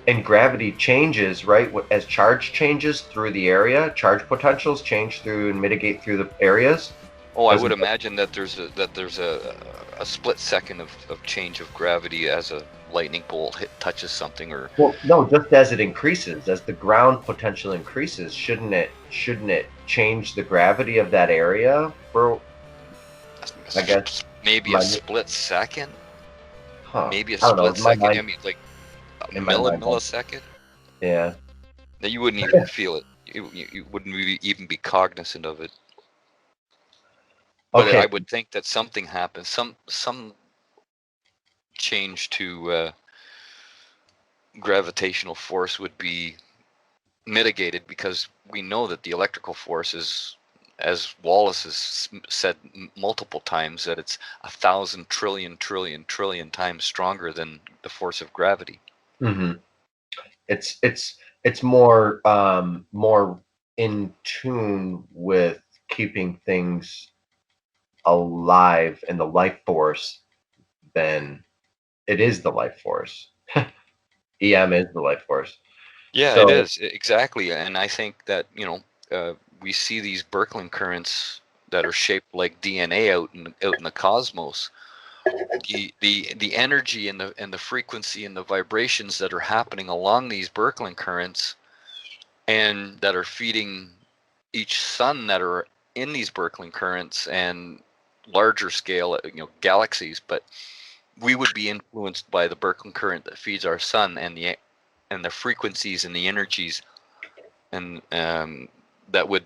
And gravity changes, right? As charge changes through the area, charge potentials change through and mitigate through the areas. Oh, I would imagine that there's a split second of change of gravity as a lightning bolt touches something, or well, no, just as it increases, as the ground potential increases, shouldn't it change the gravity of that area for, I guess, maybe a split second? Huh. Maybe a split second. I mean, like a millisecond. Yeah. That you wouldn't even feel it. You wouldn't even be cognizant of it. But Okay. I would think that something happens, some change to gravitational force would be mitigated, because we know that the electrical force is, as Wallace has said multiple times, that it's 1,000 trillion times stronger than the force of gravity. Mm-hmm. It's more more in tune with keeping things alive and the life force than it is the life force. EM is the life force. Yeah, So, it is, exactly. And I think that, we see these Birkeland currents that are shaped like DNA out in the cosmos. The energy and the frequency and the vibrations that are happening along these Birkeland currents, and that are feeding each sun that are in these Birkeland currents, and larger scale, galaxies. But we would be influenced by the Birkeland current that feeds our sun, and the frequencies and the energies, and that would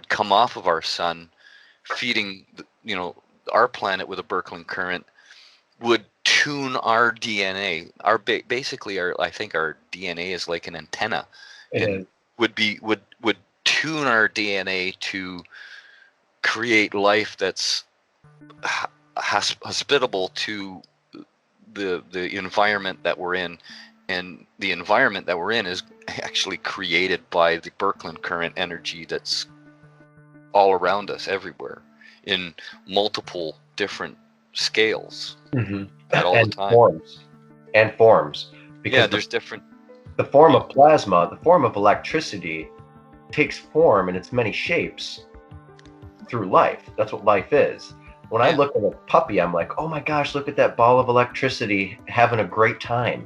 come off of our sun, feeding our planet with a Birkeland current, would tune our DNA. Basically, I think our DNA is like an antenna, and would tune our DNA to create life that's hospitable to the environment that we're in. And the environment that we're in is actually created by the Birkeland current energy that's all around us, everywhere, in multiple different scales, at all the time. Forms. Because yeah, there's different. The form of plasma, the form of electricity, takes form in its many shapes through life. That's what life is. When I look at a puppy, I'm like, oh my gosh, look at that ball of electricity having a great time.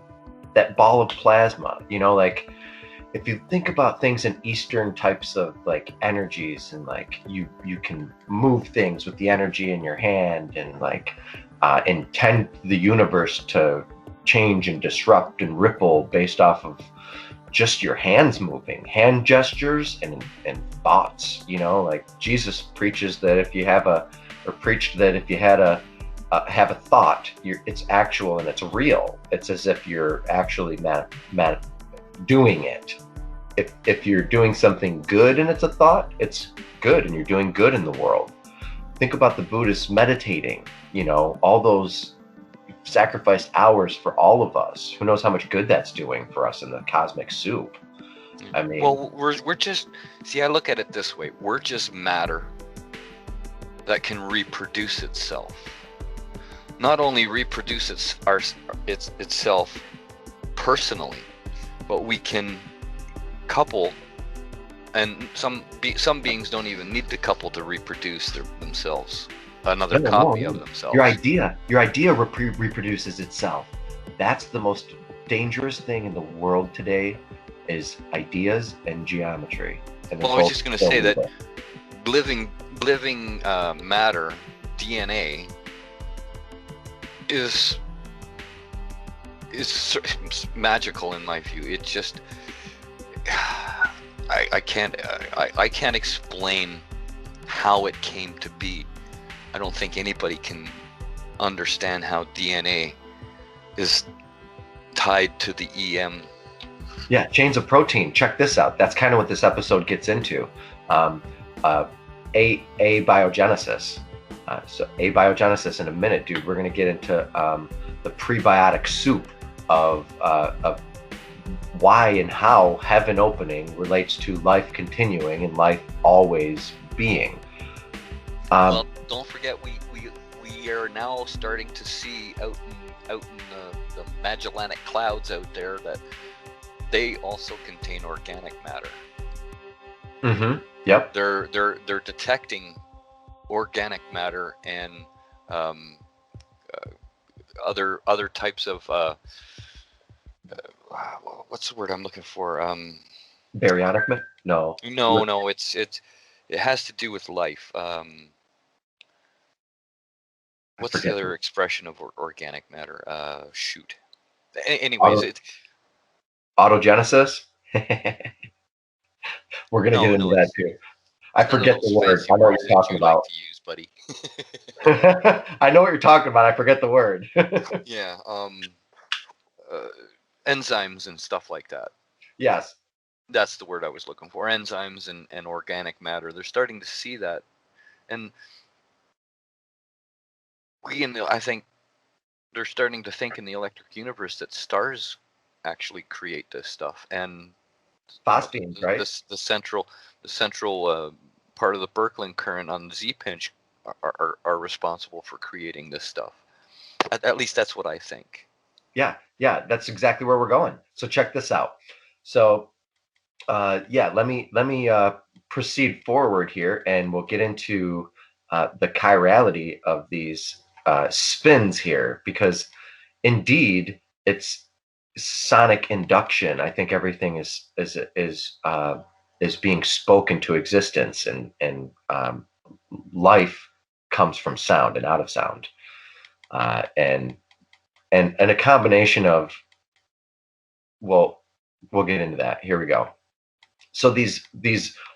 That ball of plasma, like, if you think about things in Eastern types of like energies, and like you can move things with the energy in your hand, and like intend the universe to change and disrupt and ripple based off of just your hands moving, hand gestures and thoughts. Like Jesus preached that if you had a thought, it's actual and it's real. It's as if you're actually doing it. If you're doing something good and it's a thought, it's good, and you're doing good in the world. Think about the Buddhists meditating, all those sacrificed hours for all of us. Who knows how much good that's doing for us in the cosmic soup? I mean, well, we're just, see, I look at it this way: we're just matter that can reproduce itself. Not only reproduce itself personally, but we can couple, and some beings don't even need to couple to reproduce themselves, another copy of themselves. Your idea reproduces itself. That's the most dangerous thing in the world today, is ideas and geometry. And well, I was just going to say that living matter, DNA, is magical in my view. It just, I can't explain how it came to be. I don't think anybody can understand how DNA is tied to the EM. Yeah, chains of protein. Check this out. That's kind of what this episode gets into. Abiogenesis. So abiogenesis in a minute, dude. We're going to get into the prebiotic soup of why and how heaven opening relates to life continuing and life always being. Well, don't forget we are now starting to see out in the Magellanic clouds out there that they also contain organic matter. Mm-hmm. Yep. They're detecting organic matter and other types of what's the word I'm looking for? Baryonic? No. No, it has to do with life. What's the other expression of organic matter? Shoot. Anyways, Autogenesis. We're gonna get into that too. I forget the word. I know what you're talking about. Like to use, buddy. I know what you're talking about. I forget the word. Yeah. Enzymes and stuff like that. Yes. That's the word I was looking for. Enzymes and organic matter. They're starting to see that, and I think they're starting to think in the electric universe that stars actually create this stuff, and phosphenes, right? The central part of the Birkeland current on the Z-pinch are responsible for creating this stuff. At least that's what I think. Yeah, that's exactly where we're going. So check this out. So let me proceed forward here, and we'll get into the chirality of these spins here, because indeed it's sonic induction. I think everything is being spoken to existence, and life comes from sound and out of sound, and a combination of, well, we'll get into that. Here we go. So these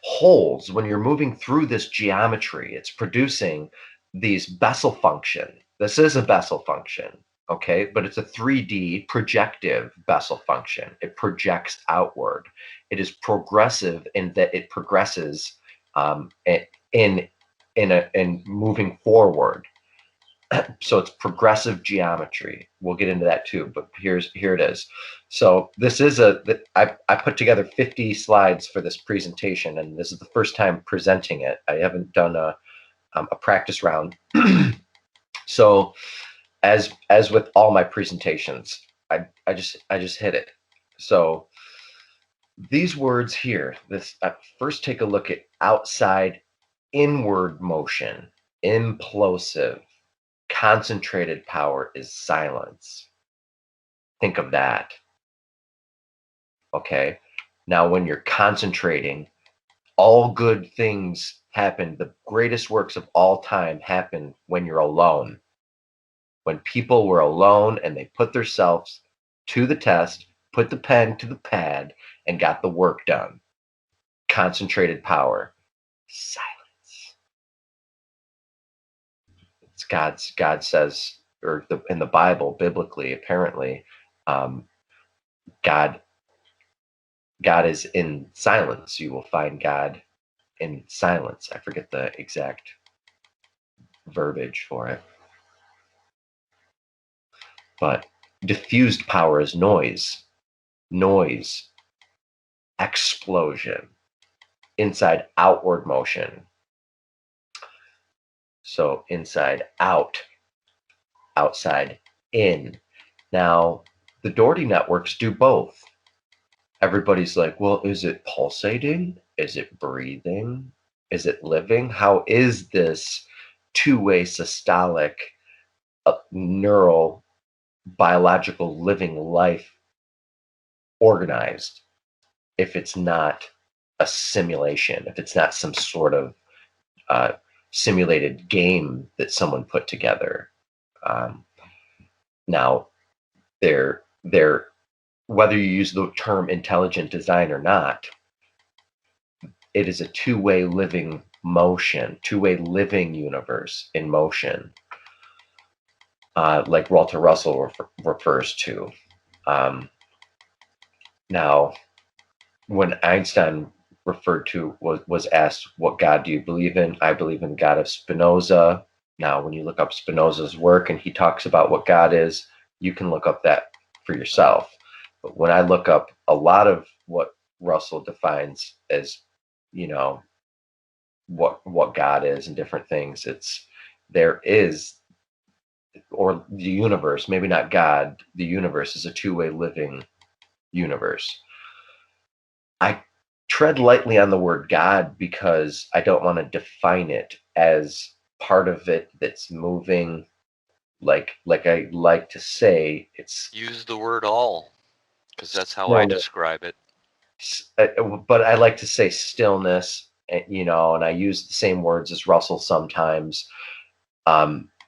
holes, when you're moving through this geometry, it's producing these Bessel function. This is a Bessel function, okay? But it's a 3D projective Bessel function. It projects outward. It is progressive in that it progresses in moving forward. So it's progressive geometry. We'll get into that too, but here it is. So this is I put together 50 slides for this presentation, and this is the first time presenting it. I haven't done a practice round. So as with all my presentations, I just hit it. So these words here, first take a look at outside inward motion, implosive. Concentrated power is silence. Think of that. Okay. Now, when you're concentrating, all good things happen. The greatest works of all time happen when you're alone. When people were alone and they put themselves to the test, put the pen to the pad, and got the work done. Concentrated power, silence. God says, or in the Bible, biblically, apparently, God is in silence. You will find God in silence. I forget the exact verbiage for it, but diffused power is noise, explosion, inside outward motion. So inside out, outside in. Now, the Dougherty networks do both. Everybody's like, well, is it pulsating? Is it breathing? Is it living? How is this two-way systolic neural biological living life organized if it's not a simulation, if it's not some sort of simulated game that someone put together? Now, they're whether you use the term intelligent design or not, it is a two-way living motion, two-way living universe in motion, like Walter Russell refers to. Now, when Einstein was asked, what God do you believe in? I believe in the God of Spinoza. Now, when you look up Spinoza's work and he talks about what God is, you can look up that for yourself. But when I look up a lot of what Russell defines as, you know, what God is and different things, it's there is, or the universe, maybe not God, the universe is a two-way living universe. I tread lightly on the word God because I don't want to define it as part of it that's moving. Like I like to say, it's Use the word all, because that's how I stillness. describe it. But I like to say stillness, you know, and I use the same words as Russell sometimes.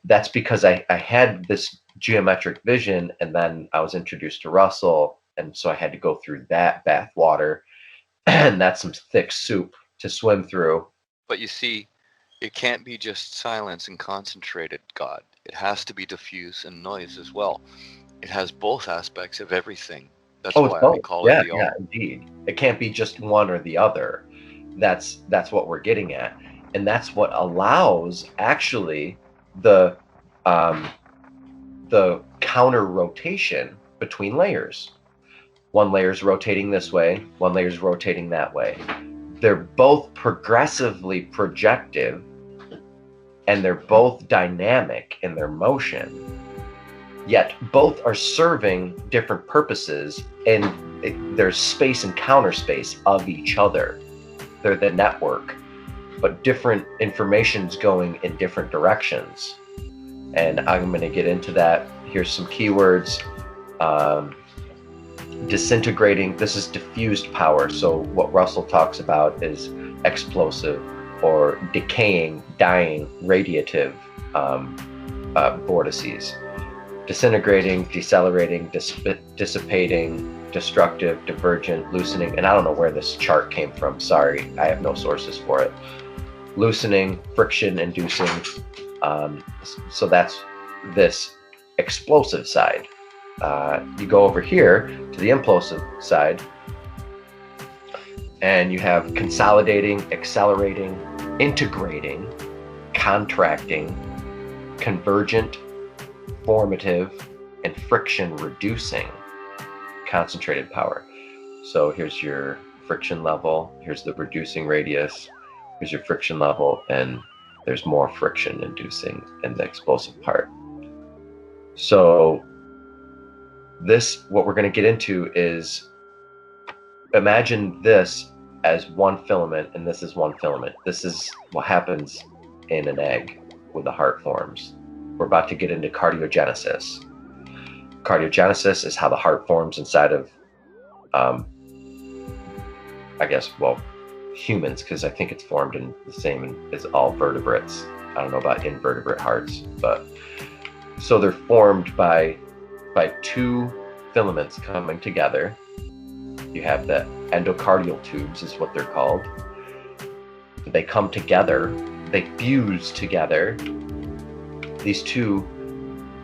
That's because I had this geometric vision, and then I was introduced to Russell, and so I had to go through that bath water, and that's some thick soup to swim through. But you see, it can't be just silence and concentrated God. It has to be diffuse and noise as well. It has both aspects of everything. That's Oh, it's why I both. call it Yeah, the yeah, all. indeed. It can't be just one or the other. That's what we're getting at, and that's what allows actually the um, the counter rotation between layers. One layer is rotating this way, one layer is rotating that way. They're both progressively projective, and they're both dynamic in their motion. Yet both are serving different purposes, and there's space and counter space of each other. They're the network, but different information's going in different directions. And I'm going to get into that. Here's some keywords. Disintegrating, this is diffused power. So what Russell talks about is explosive or decaying, dying, radiative vortices. Disintegrating, decelerating, dissipating, destructive, divergent, loosening, and I don't know where this chart came from. Sorry, I have no sources for it. Loosening, friction inducing. So that's this explosive side. You go over here to the implosive side, and you have consolidating, accelerating, integrating, contracting, convergent, formative, and friction reducing concentrated power. So here's your friction level, here's the reducing radius, here's your friction level, and there's more friction inducing in the explosive part. So this, what we're going to get into is, imagine this as one filament, and this is one filament. This is what happens in an egg when the heart forms. We're about to get into cardiogenesis. Cardiogenesis is how the heart forms inside of, I guess, well, humans, because I think it's formed in the same as all vertebrates. I don't know about invertebrate hearts, but so they're formed by two filaments coming together. You have the endocardial tubes is what they're called. They come together, they fuse together. These two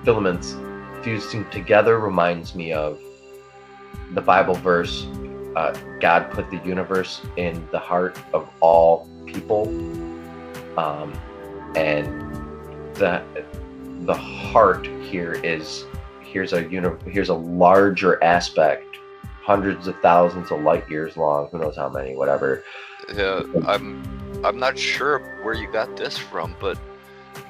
filaments fusing together reminds me of the Bible verse, God put the universe in the heart of all people. And the heart here is, here's a larger aspect, hundreds of thousands of light years long, who knows how many, whatever. I'm not sure where you got this from, but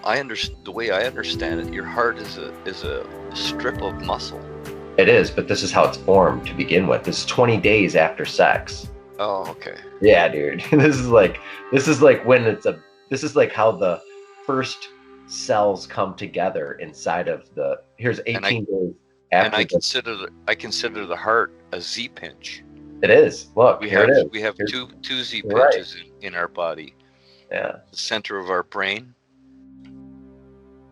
the way I understand it, your heart is a strip of muscle. It is, but this is how it's formed to begin with. This is 20 days after sex. Oh, okay. Yeah, dude. This is like how the first cells come together inside of the, here's 18 days after. And I consider the heart a Z pinch. It is. Look, we here have it is. We have Here's, two Z right. pinches in our body. Yeah. The center of our brain,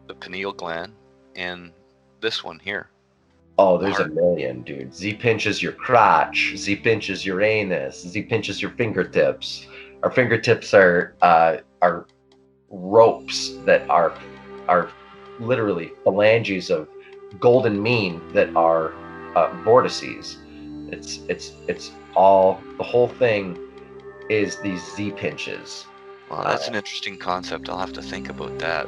the pineal gland, and this one here. Oh, there's a million, dude. Z pinches your crotch. Z pinches your anus. Z pinches your fingertips. Our fingertips are ropes that are literally phalanges of golden mean that are vortices. It's all, the whole thing is these Z pinches. Well, that's an interesting concept. I'll have to think about that.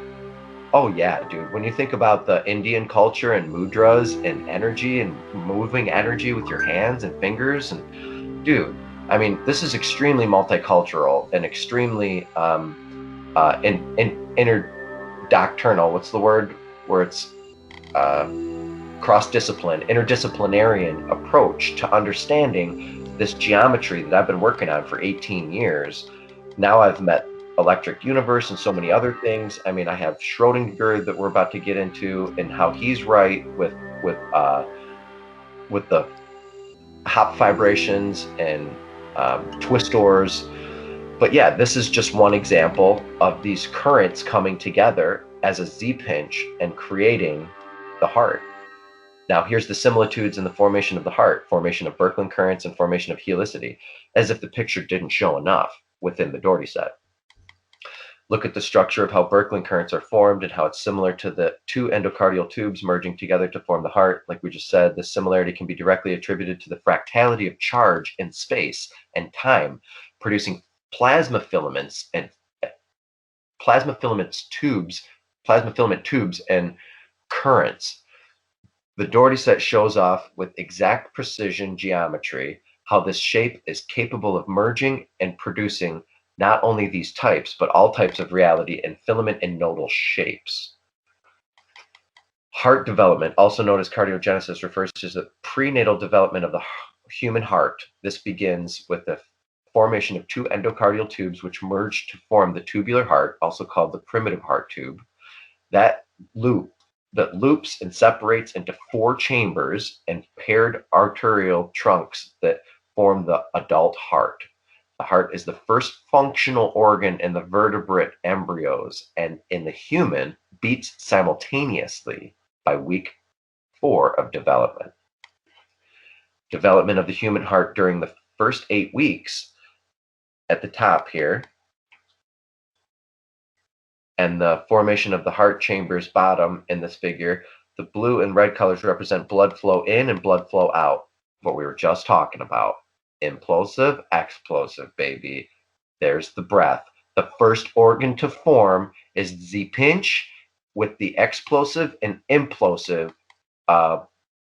Oh yeah, dude. When you think about the Indian culture and mudras and energy and moving energy with your hands and fingers, and dude, I mean, this is extremely multicultural and extremely interdoctrinal. What's the word? Where it's cross-discipline, interdisciplinarian approach to understanding this geometry that I've been working on for 18 years. Now I've met electric universe and so many other things. I mean, I have Schrodinger that we're about to get into, and how he's right with the hop vibrations and twistors. But yeah, this is just one example of these currents coming together as a Z-pinch and creating the heart. Now, here's the similitudes in the formation of the heart, formation of Birkeland currents and formation of helicity, as if the picture didn't show enough within the Dougherty set. Look at the structure of how Birkeland currents are formed and how it's similar to the two endocardial tubes merging together to form the heart. Like we just said, this similarity can be directly attributed to the fractality of charge in space and time, producing plasma filaments and plasma filament tubes and currents. The Dougherty set shows off with exact precision geometry how this shape is capable of merging and producing not only these types, but all types of reality in filament and nodal shapes. Heart development, also known as cardiogenesis, refers to the prenatal development of the human heart. This begins with the formation of two endocardial tubes which merge to form the tubular heart, also called the primitive heart tube. That loops and separates into four chambers and paired arterial trunks that form the adult heart. The heart is the first functional organ in the vertebrate embryos, and in the human beats simultaneously by week 4 of development. Development of the human heart during the first 8 weeks at the top here, and the formation of the heart chambers bottom in this figure. The blue and red colors represent blood flow in and blood flow out, what we were just talking about. Implosive, explosive, baby. There's the breath. The first organ to form is Z-pinch with the explosive and implosive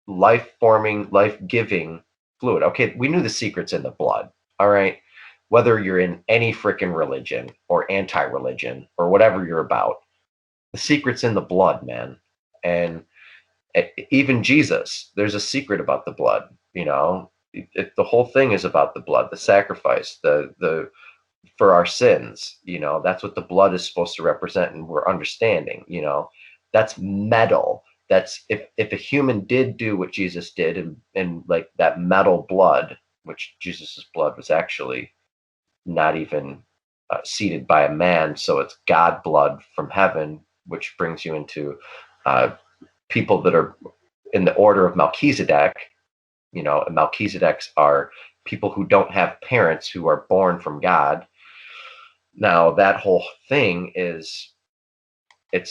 life-forming, life-giving fluid. Okay, we knew the secret's in the blood, all right? Whether you're in any freaking religion or anti-religion or whatever you're about, the secret's in the blood, man. And even Jesus, there's a secret about the blood, you know? The whole thing is about the blood, the sacrifice, the for our sins, you know, that's what the blood is supposed to represent, and we're understanding, you know, that's metal. That's if a human did do what Jesus did, and like that metal blood, which Jesus's blood was actually not even seeded by a man, so it's God blood from heaven, which brings you into people that are in the order of Melchizedek. You know, and Melchizedeks are people who don't have parents, who are born from God. Now, that whole thing it's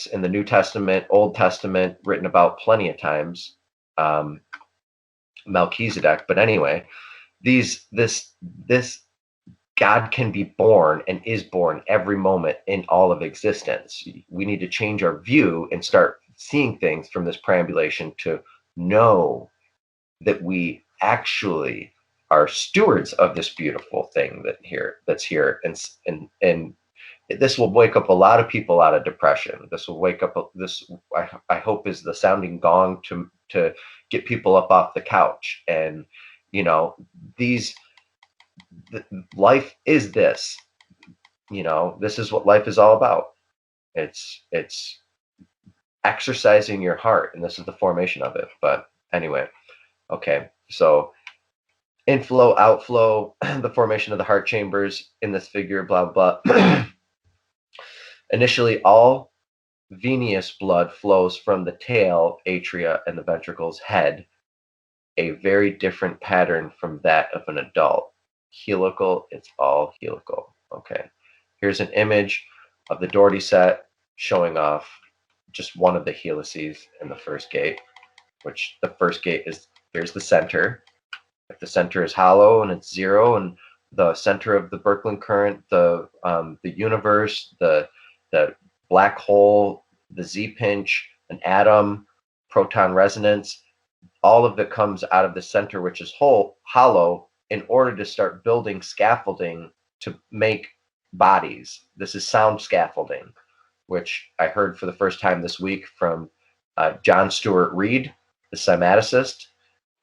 in the New Testament, Old Testament, written about plenty of times, Melchizedek. But anyway, this God can be born and is born every moment in all of existence. We need to change our view and start seeing things from this preambulation to know that we actually are stewards of this beautiful thing that's here, and this will wake up a lot of people out of depression. This will wake up this, I hope, is the sounding gong to get people up off the couch. And you know, life is this, you know, this is what life is all about. It's exercising your heart, and this is the formation of it. But anyway, okay, so inflow, outflow, the formation of the heart chambers in this figure, blah blah. Initially, all venous blood flows from the tail, atria, and the ventricles head, a very different pattern from that of an adult. Helical, it's all helical. Okay, here's an image of the Dougherty set showing off just one of the helices in the first gate, which the first gate is, here's the center. If the center is hollow and it's 0, and the center of the Birkeland current, the universe, the black hole, the Z-pinch, an atom, proton resonance, all of it comes out of the center, which is hollow, in order to start building scaffolding to make bodies. This is sound scaffolding, which I heard for the first time this week from John Stuart Reid, the cymaticist,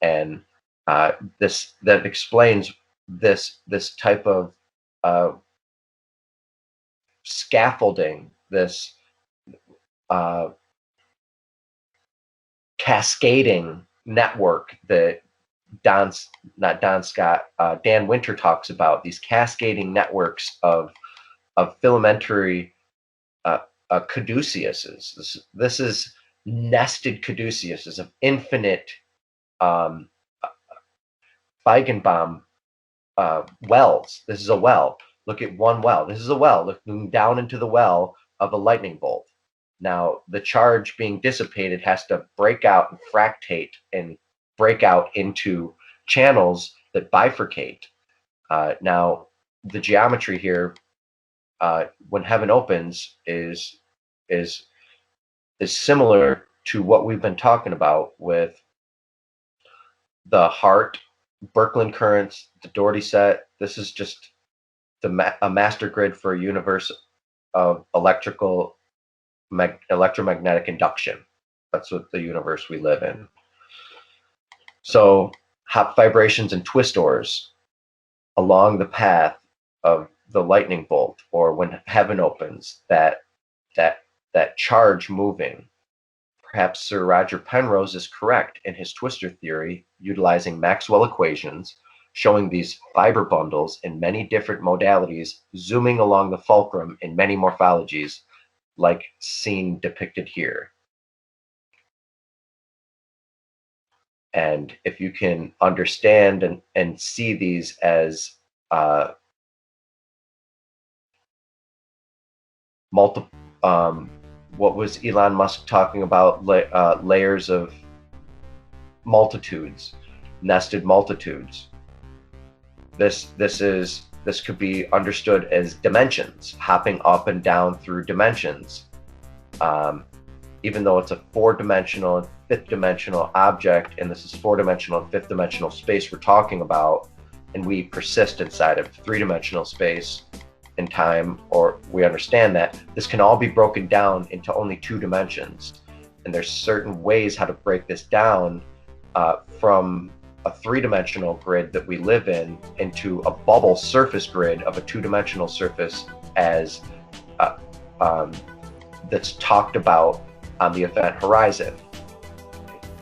and that explains this type of scaffolding, this cascading network that Dan Winter talks about, these cascading networks of filamentary caduceuses. This is nested caduceuses of infinite Feigenbaum wells. This is a well. Look at one well. This is a well. Looking down into the well of a lightning bolt. Now, the charge being dissipated has to break out and fractate and break out into channels that bifurcate. Now, the geometry here, when heaven opens, is similar to what we've been talking about with the heart, Birkeland currents, the Dougherty set. This is just a master grid for a universe of electromagnetic induction. That's what the universe we live in. So hot vibrations and twistors along the path of the lightning bolt, or when heaven opens, that charge moving. Perhaps Sir Roger Penrose is correct in his twistor theory, utilizing Maxwell equations, showing these fiber bundles in many different modalities, zooming along the fulcrum in many morphologies, like seen depicted here. And if you can understand and see these as multiple, what was Elon Musk talking about? Layers of multitudes, nested multitudes. This could be understood as dimensions, hopping up and down through dimensions. Even though it's a four-dimensional and fifth-dimensional object, and this is four-dimensional and fifth-dimensional space we're talking about, and we persist inside of three-dimensional space and time, or we understand that this can all be broken down into only two dimensions. And there's certain ways how to break this down from a three-dimensional grid that we live in into a bubble surface grid of a two-dimensional surface, as that's talked about on the event horizon.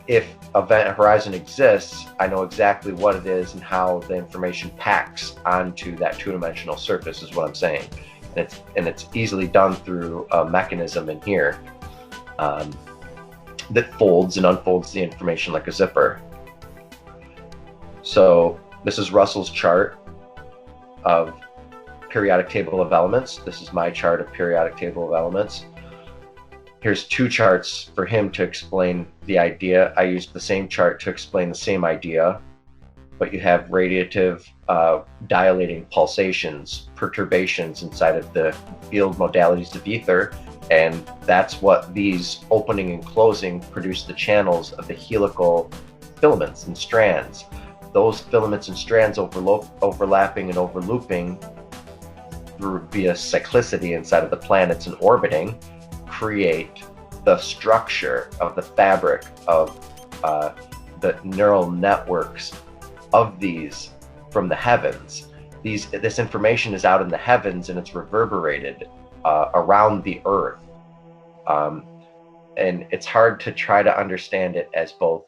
If event horizon exists, I know exactly what it is and how the information packs onto that two-dimensional surface, is what I'm saying. And it's easily done through a mechanism in here that folds and unfolds the information like a zipper. So this is Russell's chart of periodic table of elements. This is my chart of periodic table of elements. Here's two charts for him to explain the idea. I used the same chart to explain the same idea, but you have radiative dilating pulsations, perturbations inside of the field modalities of ether, and that's what these opening and closing produce the channels of the helical filaments and strands. Those filaments and strands overlapping and overlooping via cyclicity inside of the planets and orbiting create the structure of the fabric of the neural networks of these from the heavens. This information is out in the heavens and it's reverberated around the earth. And it's hard to try to understand it as both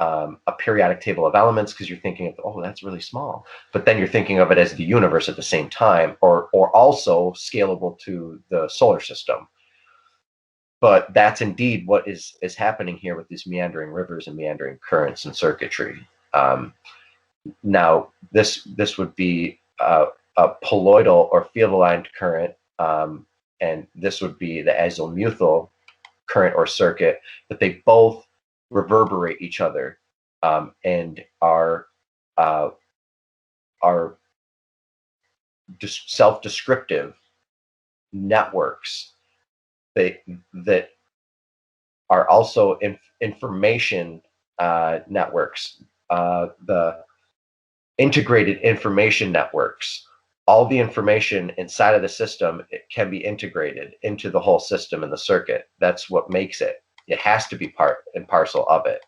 a periodic table of elements, because you're thinking of, oh, that's really small. But then you're thinking of it as the universe at the same time, or also scalable to the solar system. But that's indeed what is happening here with these meandering rivers and meandering currents and circuitry. Now, this would be a poloidal or field-aligned current, and this would be the azimuthal current or circuit, but they both reverberate each other and are self-descriptive networks that are also information networks, the integrated information networks. All the information inside of the system, it can be integrated into the whole system in the circuit. That's what makes it. It has to be part and parcel of it.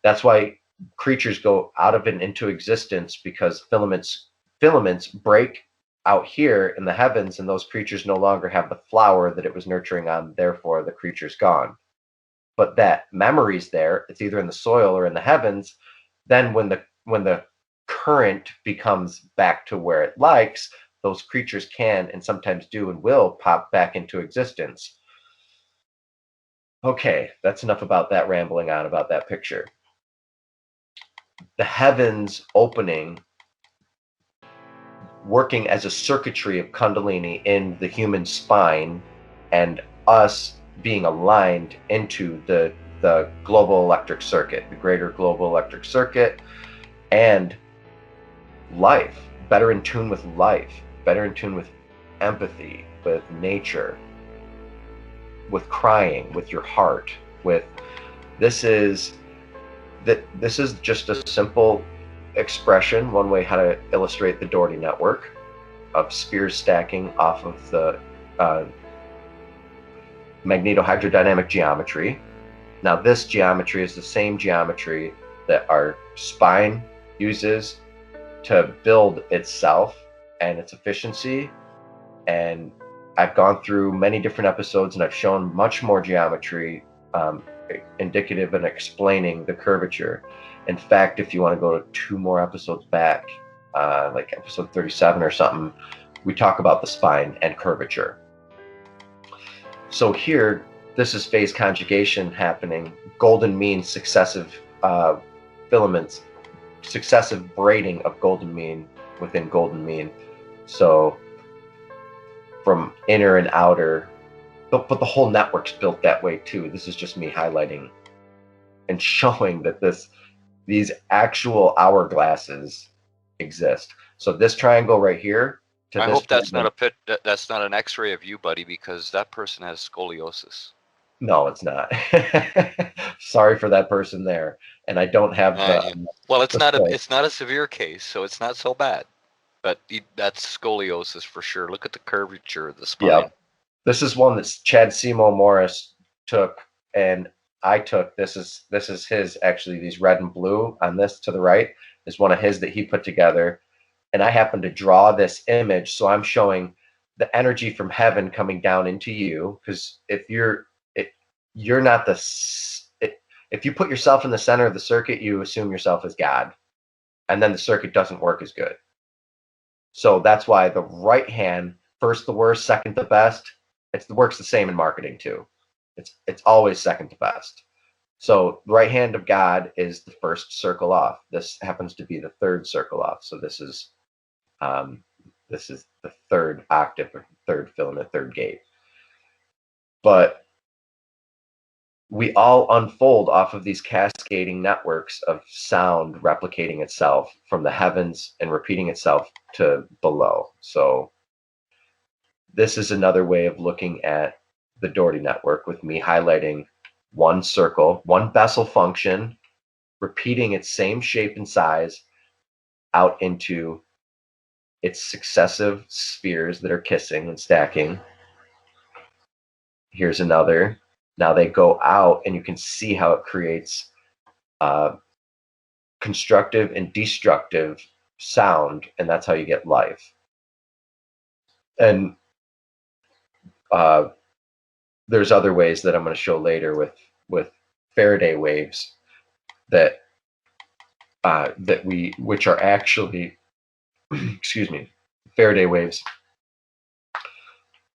That's why creatures go out of and into existence, because filaments break out here in the heavens, and those creatures no longer have the flower that it was nurturing on. Therefore, the creature's gone. But that memory's there. It's either in the soil or in the heavens. Then when the current becomes back to where it likes, those creatures can, and sometimes do and will, pop back into existence. Okay, that's enough about that, rambling on about that picture. The heavens opening, working as a circuitry of Kundalini in the human spine, and us being aligned into the global electric circuit, the greater global electric circuit, and life, better in tune with life, better in tune with empathy, with nature, with crying, with your heart, with this is just a simple expression, one way how to illustrate the Dougherty Network of spheres stacking off of the magnetohydrodynamic geometry. Now this geometry is the same geometry that our spine uses to build itself and its efficiency. And I've gone through many different episodes, and I've shown much more geometry indicative and explaining the curvature. In fact, if you want to go to 2 more episodes back, like episode 37 or something, we talk about the spine and curvature. So here, this is phase conjugation happening, golden mean, successive filaments, successive braiding of golden mean within golden mean. So from inner and outer, but the whole network's built that way too. This is just me highlighting and showing that these actual hourglasses exist. So this triangle right here to I this hope that's triangle, not that's not an X-ray of you, buddy, because that person has scoliosis. no, it's not. Sorry for that person there. And I don't have Yeah. Well, it's not scope. it's not a severe case, so it's not so bad. But that's scoliosis for sure. Look at the curvature of the spine. Yeah. This is one that Chad Seymour Morris took, and I took. This is his, actually. These red and blue on this to the right is one of his that he put together, and I happened to draw this image, so I'm showing the energy from heaven coming down into you. Because if you're not if you put yourself in the center of the circuit, you assume yourself as God, and then the circuit doesn't work as good. So that's why the right hand, first the worst, second the best. It works the same in marketing too. It's always second to best. So the right hand of God is the first circle off. This happens to be the third circle off. So this is the third octave, or third filament, third gate. But we all unfold off of these cascading networks of sound replicating itself from the heavens and repeating itself to below. So this is another way of looking at the Dougherty Network, with me highlighting one circle, one Bessel function, repeating its same shape and size out into its successive spheres that are kissing and stacking. Here's another. Now they go out, and you can see how it creates constructive and destructive sound, and that's how you get life. And there's other ways that I'm going to show later with Faraday waves that which are actually excuse me, Faraday waves,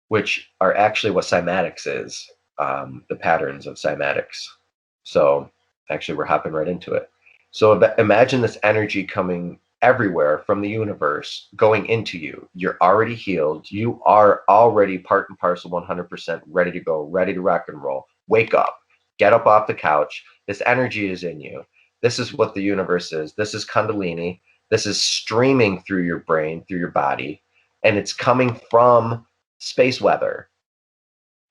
which are actually what cymatics is, the patterns of cymatics. So actually we're hopping right into it. So imagine this energy coming everywhere from the universe going into you. You're already healed. You are already part and parcel, 100% ready to go, ready to rock and roll. Wake up, get up off the couch. This energy is in you. This is what the universe is. This is Kundalini. This is streaming through your brain, through your body, and it's coming from space weather.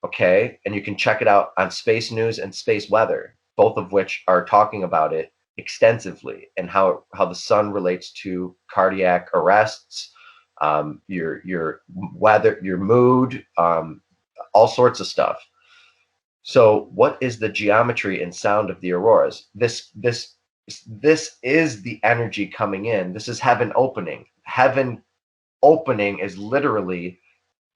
Okay, and you can check it out on Space News and Space Weather, both of which are talking about it extensively, and how the sun relates to cardiac arrests, your weather, your mood, all sorts of stuff. So, what is the geometry and sound of the auroras? This is the energy coming in. This is heaven opening. Heaven opening is literally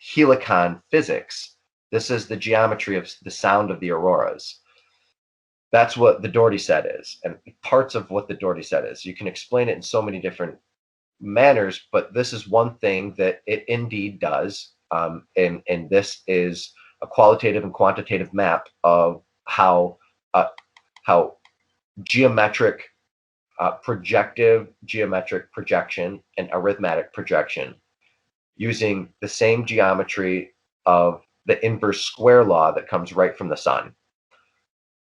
Helicon physics. This is the geometry of the sound of the auroras. That's what the Dougherty set is, and parts of what the Dougherty set is. You can explain it in so many different manners, but this is one thing that it indeed does. And this is a qualitative and quantitative map of how geometric, projective geometric projection and arithmetic projection, using the same geometry of the inverse square law that comes right from the sun.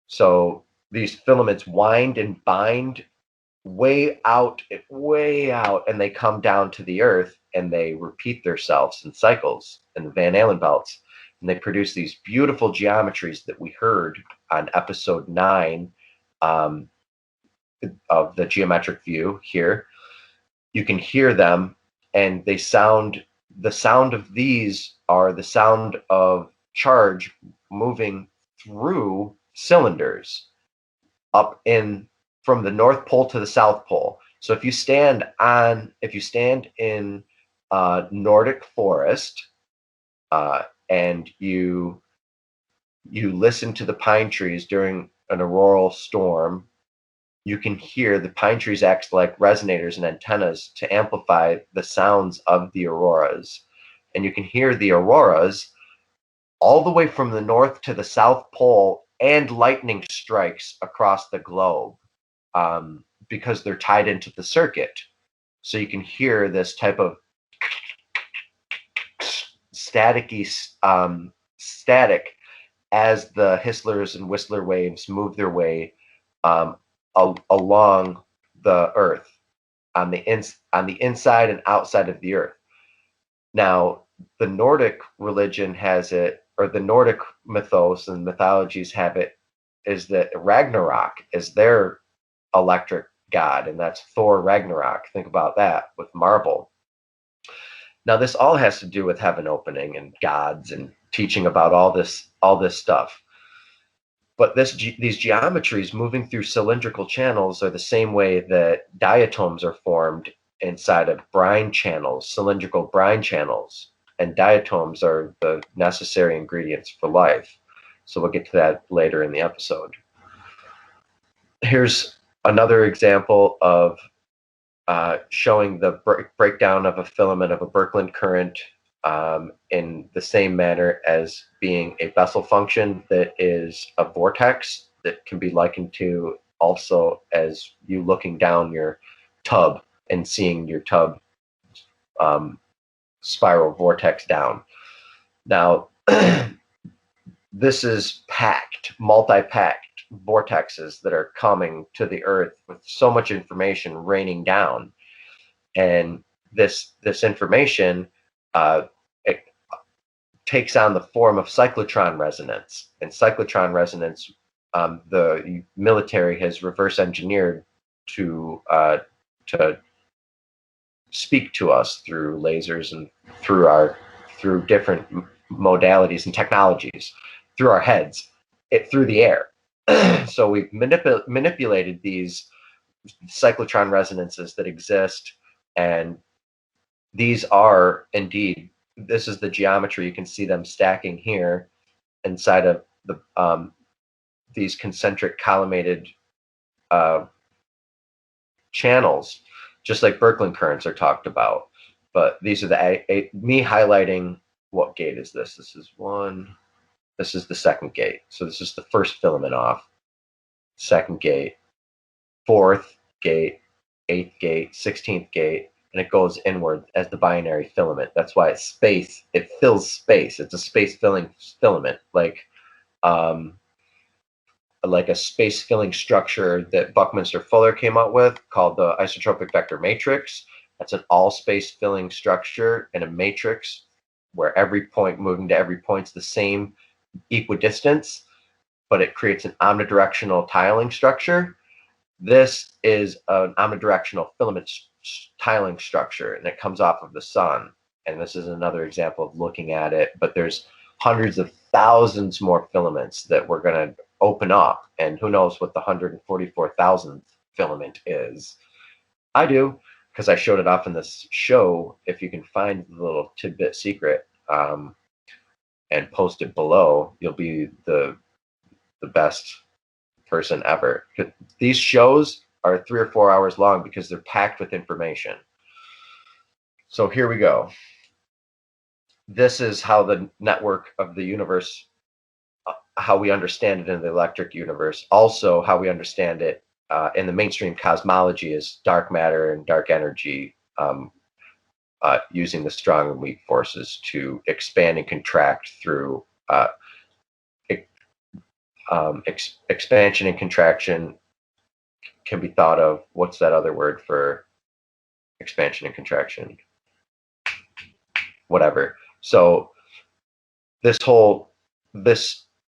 So these filaments wind and bind way out, and they come down to the earth and they repeat themselves in cycles in the Van Allen belts. And they produce these beautiful geometries that we heard on episode 9 of the geometric view here. You can hear them, and the sound of these are the sound of charge moving through cylinders up in from the North Pole to the South Pole. So if you stand in Nordic forest, and you listen to the pine trees during an auroral storm, you can hear the pine trees act like resonators and antennas to amplify the sounds of the auroras. And you can hear the auroras all the way from the North to the South Pole, and lightning strikes across the globe, because they're tied into the circuit. So you can hear this type of staticky static as the Hisslers and Whistler waves move their way along the Earth, on the inside and outside of the Earth. Now, the Nordic religion has it, or the Nordic mythos and mythologies have it, is that Ragnarok is their electric god, and that's Thor Ragnarok. Think about that with marble. Now, this all has to do with heaven opening and gods and teaching about all this stuff. But these geometries moving through cylindrical channels are the same way that diatoms are formed inside of brine channels, cylindrical brine channels. And diatoms are the necessary ingredients for life. So we'll get to that later in the episode. Here's another example of showing the breakdown of a filament of a Birkeland current, in the same manner as being a Bessel function that is a vortex that can be likened to also as you looking down your tub and seeing your tub spiral vortex down. Now, this is multi-packed vortexes that are coming to the Earth with so much information raining down. And this information, it takes on the form of cyclotron resonance. And cyclotron resonance, the military has reverse engineered to speak to us through lasers and through different modalities and technologies, through our heads, through the air. So we've manipulated these cyclotron resonances that exist, and these are indeed, this is the geometry. You can see them stacking here inside of the these concentric collimated channels, just like Birkeland currents are talked about. But these are me highlighting what gate is this. This is one. This is the second gate. So this is the first filament off. Second gate, fourth gate, eighth gate, 16th gate, and it goes inward as the binary filament. That's why it's space. It fills space. It's a space-filling filament, like a space-filling structure that Buckminster Fuller came up with called the isotropic vector matrix. That's an all-space-filling structure in a matrix where every point moving to every point is the same equidistance, but it creates an omnidirectional tiling structure. This is an omnidirectional filament tiling structure, and it comes off of the sun. And this is another example of looking at it, but there's hundreds of thousands more filaments that we're going to open up, and who knows what the 144,000th filament is. I do, because I showed it off in this show. If you can find the little tidbit secret and post it below, you'll be the best person ever. These shows are 3 or 4 hours long because they're packed with information. So here we go. This is how the network of the universe, how we understand it in the electric universe. Also, how we understand it in the mainstream cosmology is dark matter and dark energy, using the strong and weak forces to expand and contract through expansion and contraction can be thought of. What's that other word for expansion and contraction? Whatever. So this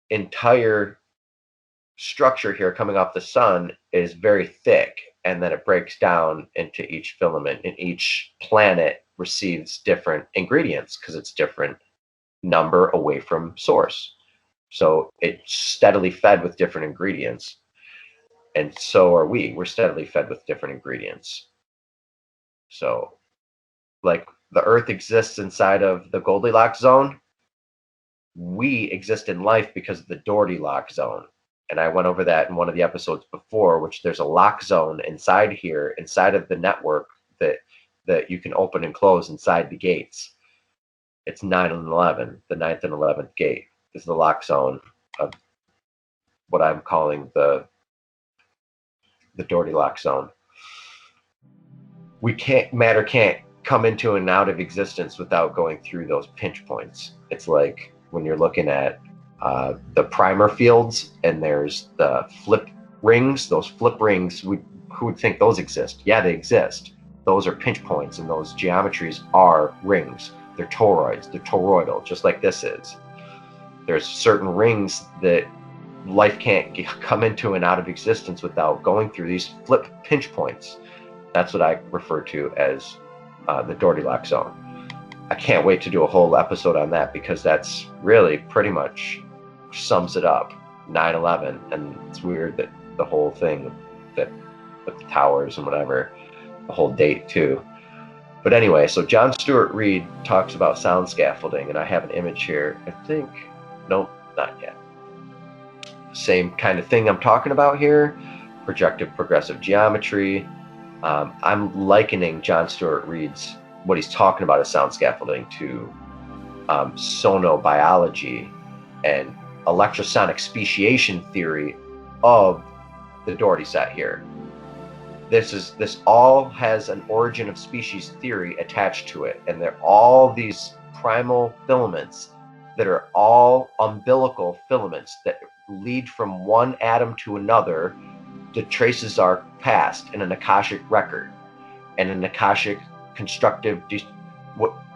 entire structure here coming off the sun is very thick, and then it breaks down into each filament, and each planet receives different ingredients because it's different number away from source. So it's steadily fed with different ingredients. And so are we. We're steadily fed with different ingredients. So, like the Earth exists inside of the Goldilocks zone, we exist in life because of the Dougherty lock zone. And I went over that in one of the episodes before, which there's a lock zone inside here, inside of the network that you can open and close inside the gates. It's 9 and 11. The 9th and 11th gate is the lock zone of what I'm calling the Dougherty lock zone. Matter can't come into and out of existence without going through those pinch points. It's like when you're looking at the primer fields and there's the flip rings. Those flip rings, who would think those exist? Yeah, they exist. Those are pinch points, and those geometries are rings. They're toroids. They're toroidal, just like this is. There's certain rings that life can't come into and out of existence without going through these flip pinch points. That's what I refer to as the Dougherty lock zone. I can't wait to do a whole episode on that, because that's really pretty much sums it up. 9/11, and it's weird that the whole thing that with the towers and whatever, the whole date too. But anyway, so John Stuart Reid talks about sound scaffolding, and I have an image here. I think, nope, not yet. Same kind of thing I'm talking about here, projective progressive geometry. I'm likening John Stuart Reid's, what he's talking about as sound scaffolding, to sonobiology and electrosonic speciation theory of the Dougherty set here. This all has an origin of species theory attached to it, and they're all these primal filaments that are all umbilical filaments that lead from one atom to another, that traces our past in an Akashic record, and an Akashic constructive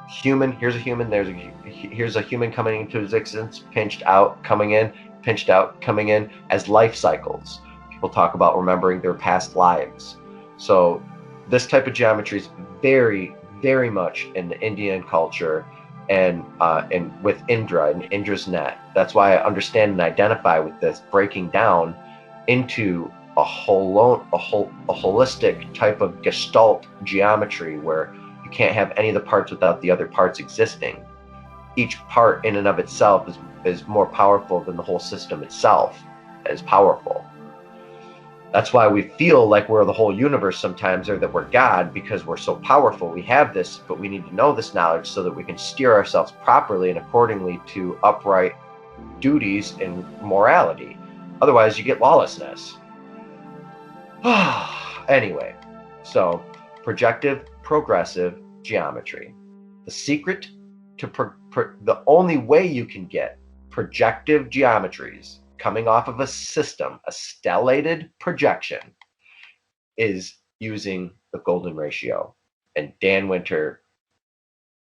human. Here's a human. Here's a human coming into existence, pinched out, coming in, pinched out, coming in, as life cycles. People talk about remembering their past lives. So this type of geometry is very, very much in the Indian culture, and with Indra and Indra's net. That's why I understand and identify with this breaking down into a holistic type of gestalt geometry, where you can't have any of the parts without the other parts existing. Each part in and of itself is more powerful than the whole system itself is powerful. That's why we feel like we're the whole universe sometimes, or that we're God, because we're so powerful. We have this, but we need to know this knowledge so that we can steer ourselves properly and accordingly to upright duties and morality. Otherwise, you get lawlessness. Anyway, so projective progressive geometry. The secret to the only way you can get projective geometries coming off of a system, a stellated projection, is using the golden ratio. And Dan Winter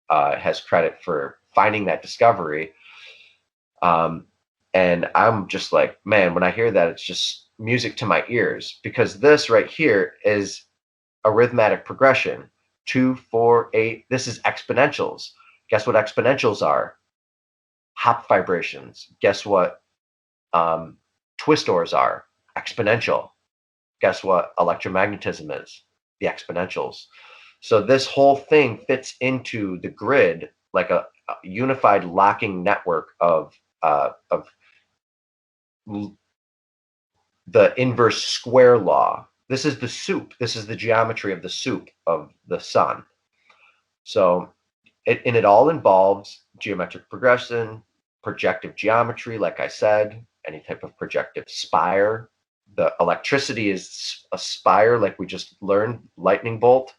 has credit for finding that discovery. And I'm just like, man, when I hear that, it's just music to my ears, because this right here is arithmetic progression. 2, 4, 8. This is exponentials. Guess what exponentials are? Hop vibrations. Guess what twistors are? Exponential. Guess what electromagnetism is? The exponentials. So this whole thing fits into the grid like a unified locking network of the inverse square law. This is the soup. This is the geometry of the soup of the sun. So it all involves geometric progression, projective geometry, like I said, any type of projective spire. The electricity is a spire, like we just learned, lightning bolt.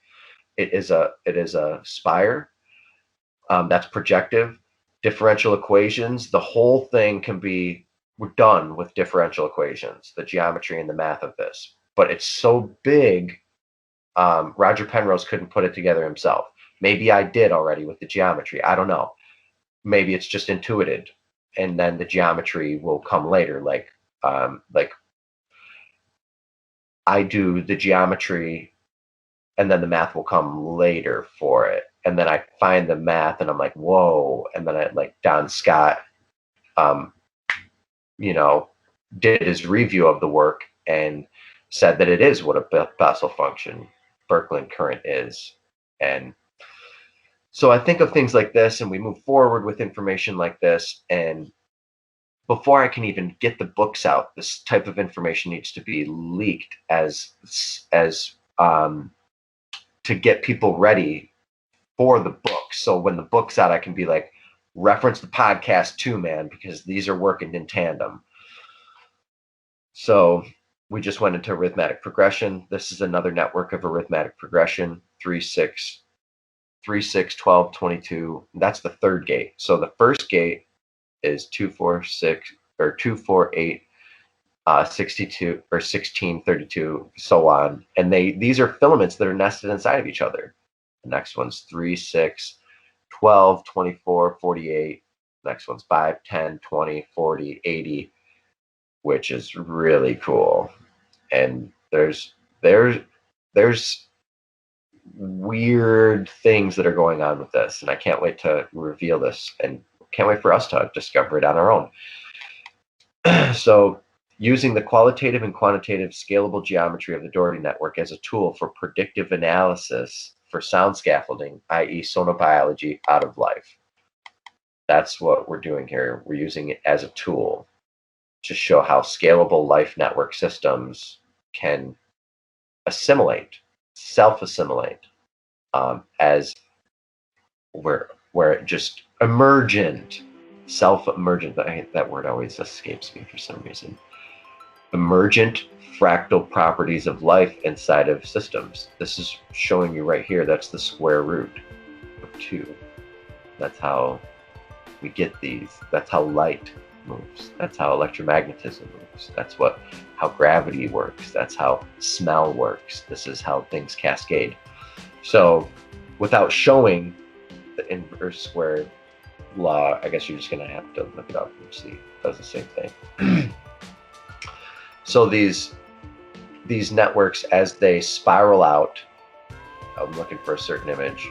It is a spire. That's projective. Differential equations. The whole thing can be done with differential equations, the geometry and the math of this. But it's so big, Roger Penrose couldn't put it together himself. Maybe I did already with the geometry. I don't know. Maybe it's just intuited, and then the geometry will come later. Like I do the geometry, and then the math will come later for it. And then I find the math, and I'm like, whoa. And then I like Don Scott, did his review of the work and said that it is what a Bessel function, Birkeland current is. And so I think of things like this, and we move forward with information like this. And before I can even get the books out, this type of information needs to be leaked as to get people ready for the book. So when the book's out, I can be like, reference the podcast too, man, because these are working in tandem. So we just went into arithmetic progression. This is another network of arithmetic progression, 3, 6, 12, 22. That's the third gate. So the first gate is 2, 4, 6, or 2, 4, 8, 62, or 16, 32, so on. And these are filaments that are nested inside of each other. The next one's 3, 6, 12, 24, 48. Next one's 5, 10, 20, 40, 80, which is really cool. And there's weird things that are going on with this, and I can't wait to reveal this, and can't wait for us to discover it on our own. So using the qualitative and quantitative scalable geometry of the Dougherty network as a tool for predictive analysis for sound scaffolding, i.e. sonobiology out of life. That's what we're doing here. We're using it as a tool to show how scalable life network systems can assimilate, self-assimilate, as where it just emergent, self-emergent. That word always escapes me for some reason. Emergent fractal properties of life inside of systems. This is showing you right here. That's the square root of 2. That's how we get these. That's how light moves. That's how electromagnetism moves. That's how gravity works. That's how smell works. This is how things cascade. So without showing the inverse square law, I guess you're just going to have to look it up and see. It does the same thing. So these networks, as they spiral out, I'm looking for a certain image.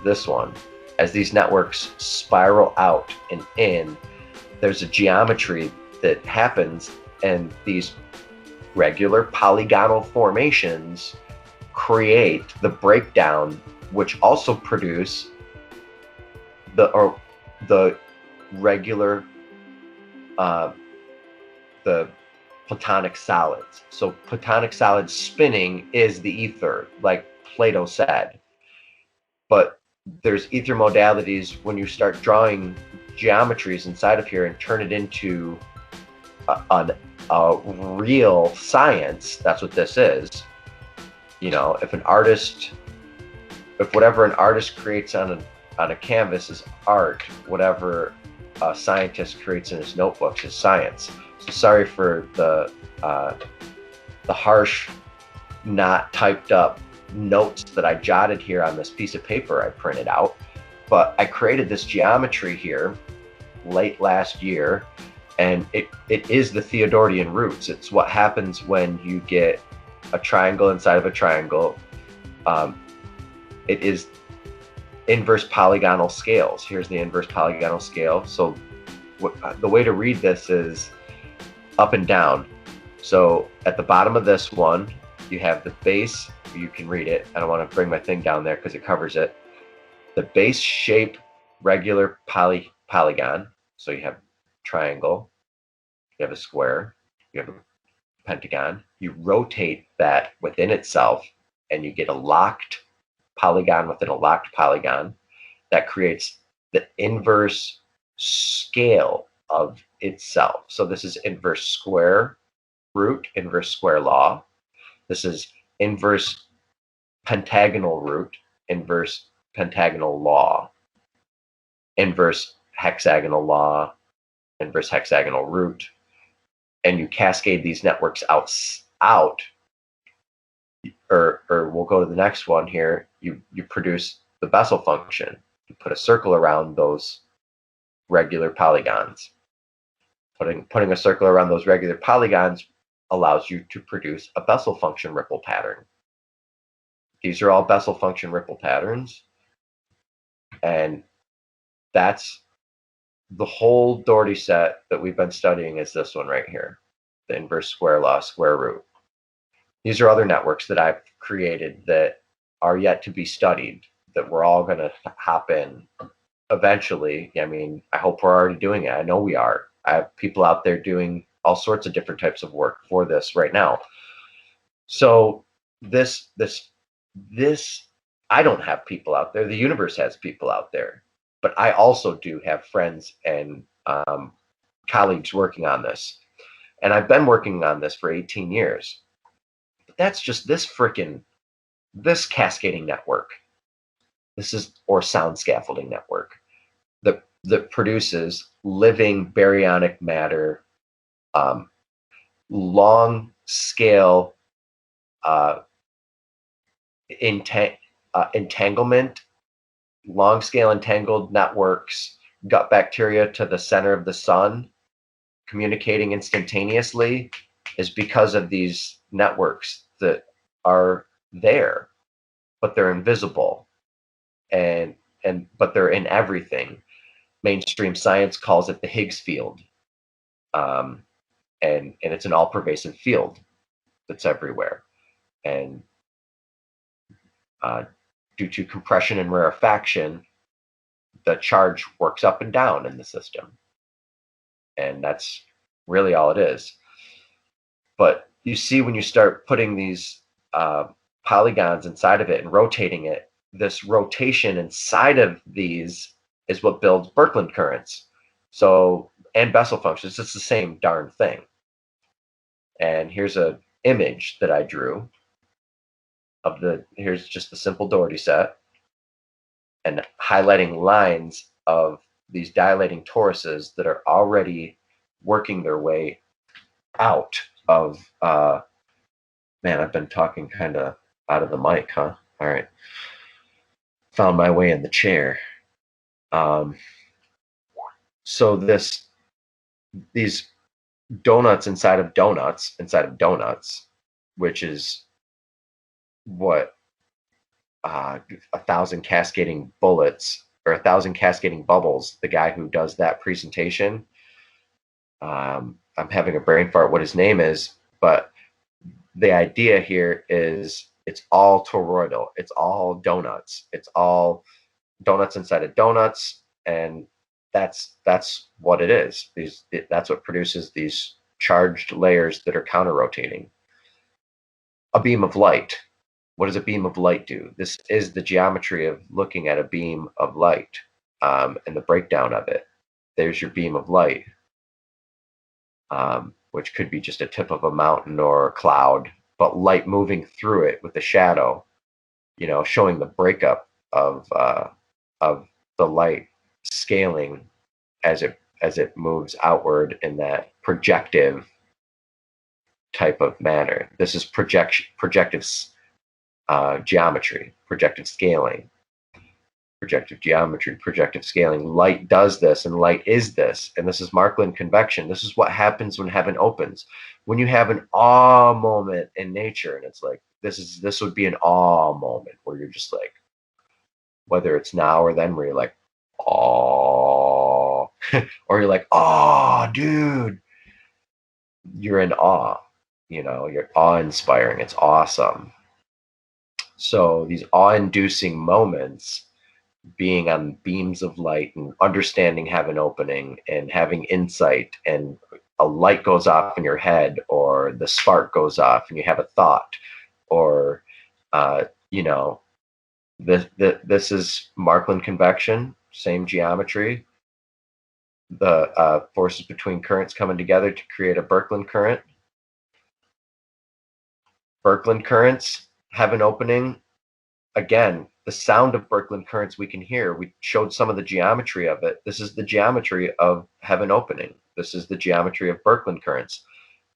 This one, as these networks spiral out and in, there's a geometry that happens, and these regular polygonal formations create the breakdown, which also produce the regular the platonic solids. So platonic solids spinning is the ether, like Plato said. But there's ether modalities when you start drawing geometries inside of here and turn it into a real science. That's what this is. If whatever an artist creates on a canvas is art, whatever a scientist creates in his notebooks is science. So sorry for the harsh, not typed up notes that I jotted here on this piece of paper I printed out, but I created this geometry here late last year, And it is the Theodortian roots. It's what happens when you get a triangle inside of a triangle. It is inverse polygonal scales. Here's the inverse polygonal scale. So the way to read this is up and down. So at the bottom of this one, you have the base. You can read it. I don't want to bring my thing down there because it covers it. The base shape regular polygon. So you have triangle, you have a square, you have a pentagon. You rotate that within itself and you get a locked polygon within a locked polygon that creates the inverse scale of itself. So this is inverse square root, inverse square law. This is inverse pentagonal root, inverse pentagonal law, inverse hexagonal law, inverse hexagonal root. And you cascade these networks out, or we'll go to the next one here. You produce the Bessel function. You put a circle around those regular polygons. Putting a circle around those regular polygons allows you to produce a Bessel function ripple pattern. These are all Bessel function ripple patterns, and that's the whole Dougherty set that we've been studying is this one right here, the inverse square law, square root. These are other networks that I've created that are yet to be studied, that we're all going to hop in eventually. I mean, I hope we're already doing it. I know we are. I have people out there doing all sorts of different types of work for this right now. So this, I don't have people out there. The universe has people out there. But I also do have friends and colleagues working on this. And I've been working on this for 18 years. But that's just this cascading network. This is, or sound scaffolding network that produces living baryonic matter, long scale entanglement, long scale entangled networks, gut bacteria to the center of the sun, communicating instantaneously, is because of these networks that are there, but they're invisible, but they're in everything. Mainstream science calls it the Higgs field, and it's an all-pervasive field that's everywhere. And due to compression and rarefaction, the charge works up and down in the system. And that's really all it is. But you see, when you start putting these polygons inside of it and rotating it, this rotation inside of these is what builds Birkeland currents. So, and Bessel functions, it's the same darn thing. And here's an image that I drew of here's just the simple Dougherty set, and highlighting lines of these dilating toruses that are already working their way out of, man, I've been talking kind of out of the mic, huh? All right. Found my way in the chair. So these donuts inside of donuts, which is what 1,000 cascading bullets or 1,000 cascading bubbles. The guy who does that presentation, I'm having a brain fart what his name is, but the idea here is it's all toroidal. It's all donuts. It's all donuts inside of donuts, and that's what it is. That's what produces these charged layers that are counter-rotating. A beam of light. What does a beam of light do? This is the geometry of looking at a beam of light, and the breakdown of it. There's your beam of light, which could be just a tip of a mountain or a cloud, but light moving through it with the shadow, showing the breakup of the light scaling as it moves outward in that projective type of manner. This is projective geometry, projective scaling. projective geometry, projective scaling. Light does this, and light is this, and this is Markland convection. This is what happens when heaven opens. When you have an awe moment in nature, and it's like this would be an awe moment where you're just like, whether it's now or then, where you're like, awe, or you're like, oh, dude, you're in awe. You know, you're awe-inspiring. It's awesome. So these awe-inducing moments, being on beams of light and understanding heaven opening and having insight, and a light goes off in your head, or the spark goes off and you have a thought, or you know, this is Markland convection, same geometry. The forces between currents coming together to create a Birkeland current. Birkeland currents, heaven opening. Again, the sound of Birkeland currents we can hear. We showed some of the geometry of it. This is the geometry of heaven opening. This is the geometry of Birkeland currents.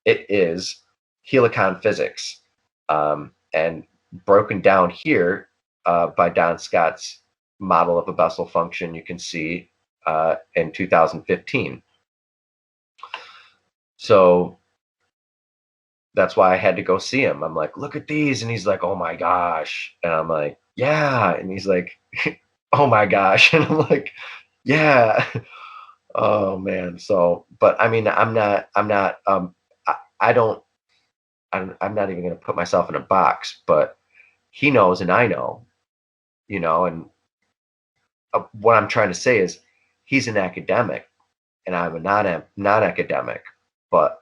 It is Helicon physics, and broken down here by Don Scott's model of a Bessel function. You can see in 2015. So that's why I had to go see him. I'm like, look at these. And he's like, oh my gosh. And I'm like, yeah. And he's like, oh my gosh. And I'm like, yeah. Oh man. So, but I mean, I'm not even going to put myself in a box, but he knows and I know, you know, and what I'm trying to say is he's an academic and I'm a non-academic, but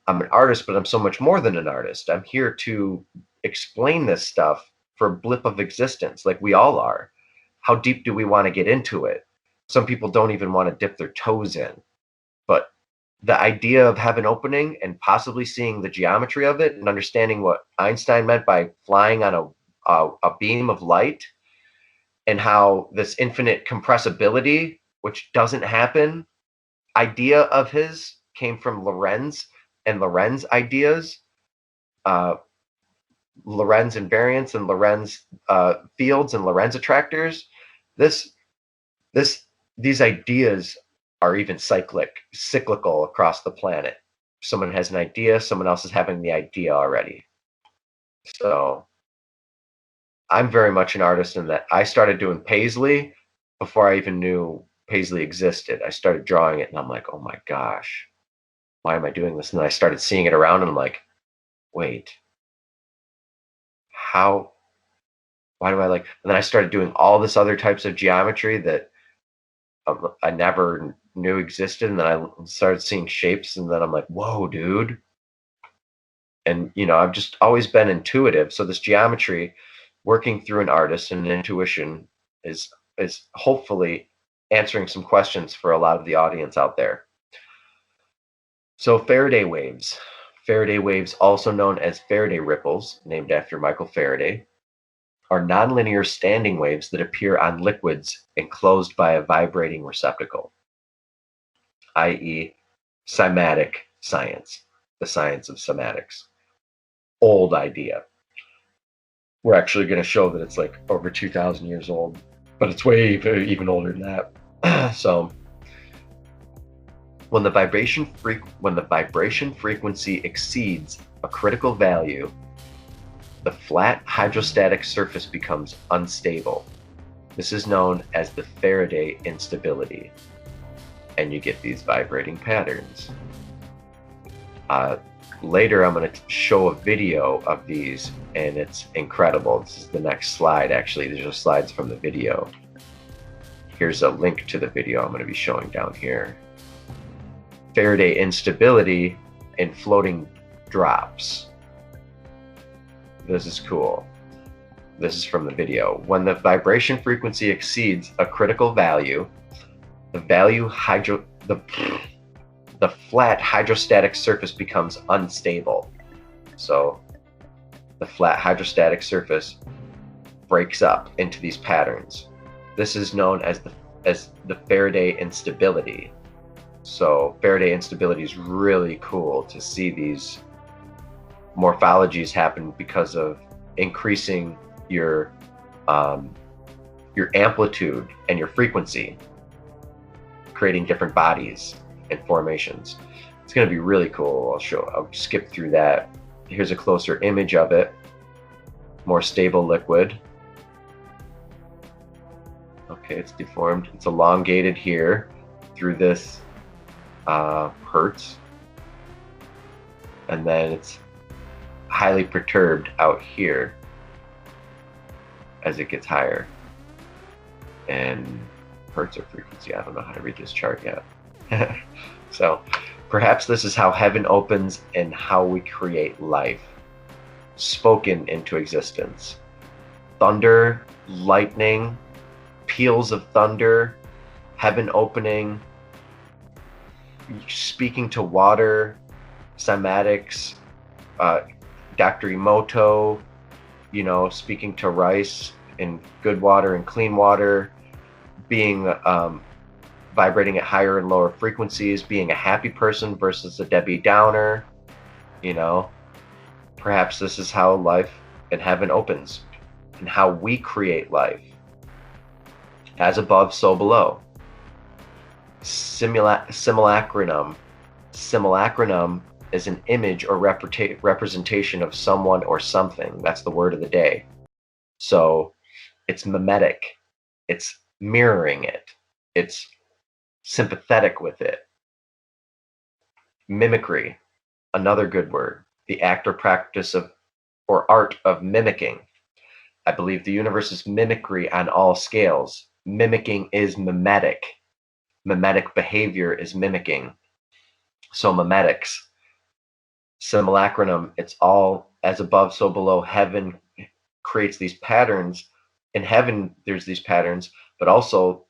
I'm an artist, but I'm so much more than an artist. I'm here to explain this stuff for a blip of existence, like we all are. How deep do we want to get into it? Some people don't even want to dip their toes in. But the idea of heaven opening and possibly seeing the geometry of it and understanding what Einstein meant by flying on a beam of light, and how this infinite compressibility, which doesn't happen, idea of his came from Lorentz and Lorentz ideas, Lorentz invariants and Lorentz fields and Lorentz attractors. These ideas are even cyclical across the planet. Someone has an idea, someone else is having the idea already. So I'm very much an artist in that I started doing Paisley before I even knew Paisley existed. I started drawing it and I'm like, oh my gosh, why am I doing this? And then I started seeing it around and I'm like, wait, why do I like, and then I started doing all this other types of geometry that I never knew existed. And then I started seeing shapes and then I'm like, whoa, dude. And, you know, I've just always been intuitive. So this geometry, working through an artist and an intuition, is hopefully answering some questions for a lot of the audience out there. So Faraday waves. Faraday waves, also known as Faraday ripples, named after Michael Faraday, are nonlinear standing waves that appear on liquids enclosed by a vibrating receptacle, i.e. cymatic science, the science of cymatics. Old idea. We're actually going to show that it's like over 2,000 years old, but it's way even older than that. So when the vibration frequency exceeds a critical value, the flat hydrostatic surface becomes unstable. This is known as the Faraday instability, and you get these vibrating patterns. Later, I'm going to show a video of these, and it's incredible. This is the next slide, actually. These are slides from the video. Here's a link to the video I'm going to be showing down here. Faraday instability in floating drops. This is cool. This is from the video. When the vibration frequency exceeds a critical value, the flat hydrostatic surface becomes unstable. So the flat hydrostatic surface breaks up into these patterns. This is known as the Faraday instability. So Faraday instability is really cool to see these morphologies happen because of increasing your your amplitude and your frequency, creating different bodies and formations. It's going to be really cool. I'll skip through that. Here's a closer image of it. More stable liquid. Okay, it's deformed. It's elongated here through this hertz. And then it's highly perturbed out here as it gets higher. And hertz or frequency, I don't know how to read this chart yet. So perhaps this is how heaven opens and how we create life, spoken into existence. Thunder, lightning, peals of thunder, heaven opening, speaking to water, cymatics, Dr. Emoto, speaking to rice in good water and clean water, being vibrating at higher and lower frequencies, being a happy person versus a Debbie Downer. Perhaps this is how life in heaven opens and how we create life. As above, so below. Simulacronum. Simulacronum is an image or representation of someone or something. That's the word of the day. So it's mimetic. It's mirroring it. It's sympathetic with it. Mimicry, another good word. The act or practice of, or art of mimicking. I believe the universe is mimicry on all scales. Mimicking is mimetic. Mimetic behavior is mimicking. So mimetics. Simulacronum, it's all as above, so below. Heaven creates these patterns. In heaven, there's these patterns, but also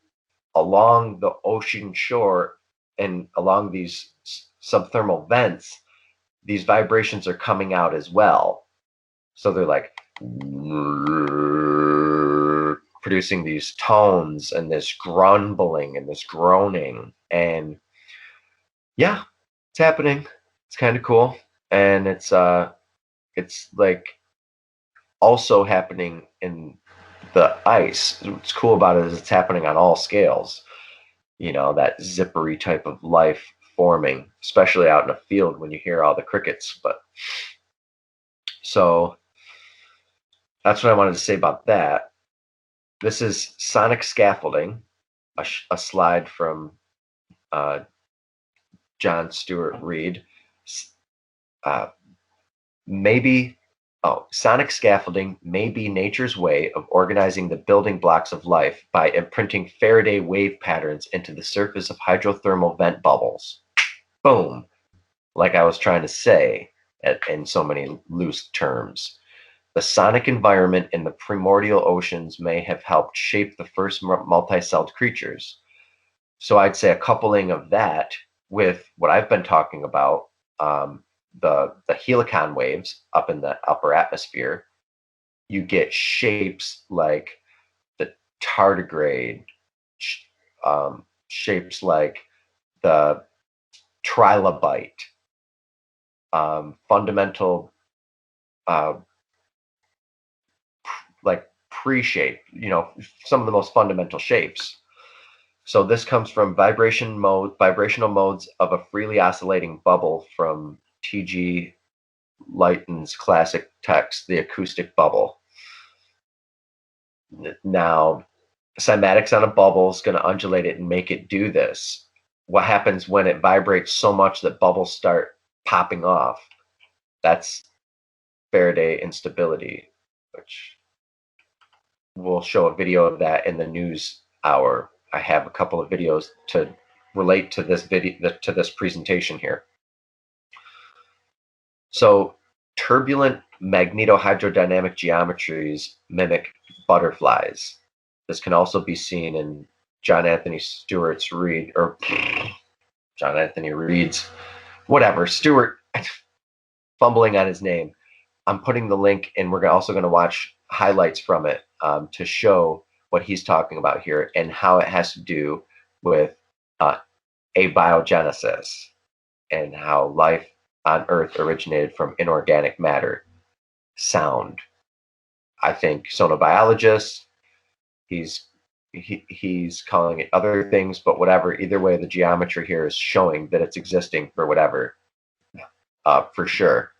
along the ocean shore and along these subthermal vents, these vibrations are coming out as well. So they're like producing these tones and this grumbling and this groaning. And yeah, it's happening. It's kind of cool. And it's like also happening in the ice. What's cool about it is it's happening on all scales. That zippery type of life forming, especially out in a field when you hear all the crickets. But so that's what I wanted to say about that. This is sonic scaffolding, a slide from John Stuart Reid. Sonic scaffolding may be nature's way of organizing the building blocks of life by imprinting Faraday wave patterns into the surface of hydrothermal vent bubbles. Boom. Like I was trying to say in so many loose terms. The sonic environment in the primordial oceans may have helped shape the first multi-celled creatures. So I'd say a coupling of that with what I've been talking about, the Helicon waves up in the upper atmosphere, you get shapes like the tardigrade, shapes like the trilobite, fundamental, like pre-shape, some of the most fundamental shapes. So this comes from vibrational modes of a freely oscillating bubble from T.G. Lytton's classic text, The Acoustic Bubble. Now, cymatics on a bubble is going to undulate it and make it do this. What happens when it vibrates so much that bubbles start popping off? That's Faraday instability, which we'll show a video of that in the news hour. I have a couple of videos to relate to this to this presentation here. So turbulent magnetohydrodynamic geometries mimic butterflies. This can also be seen in John Anthony Reid's, whatever, Stewart, fumbling on his name. I'm putting the link, and we're also going to watch highlights from it to show what he's talking about here and how it has to do with abiogenesis and how life on Earth originated from inorganic matter, sound. I think sonobiologist, he's he's calling it other things, but whatever. Either way, the geometry here is showing that it's existing for whatever, for sure.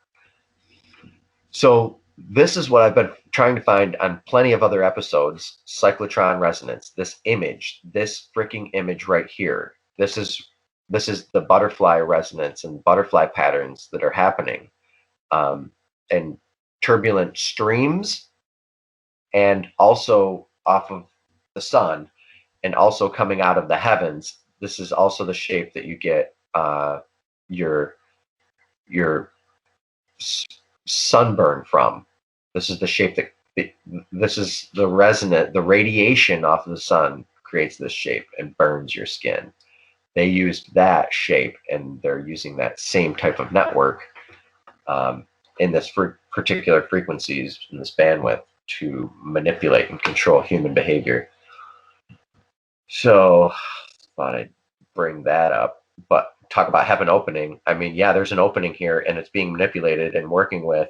So this is what I've been trying to find on plenty of other episodes: cyclotron resonance. This image, this freaking image right here. This is the butterfly resonance and butterfly patterns that are happening, and turbulent streams, and also off of the sun, and also coming out of the heavens. This is also the shape that you get your sunburn from. This is the shape that this is the radiation off of the sun creates this shape and burns your skin. They used that shape, and they're using that same type of network in this particular frequencies, in this bandwidth, to manipulate and control human behavior. So thought I'd bring that up. But talk about heaven opening. I mean, yeah, there's an opening here, and it's being manipulated and working with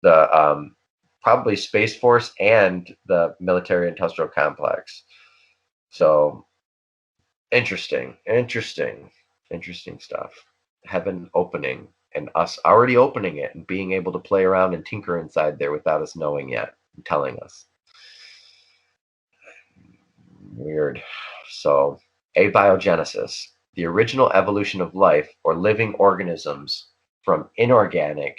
the probably Space Force and the military industrial complex. So interesting stuff. Heaven opening, and us already opening it and being able to play around and tinker inside there without us knowing yet and telling us. Weird. So, abiogenesis, the original evolution of life or living organisms from inorganic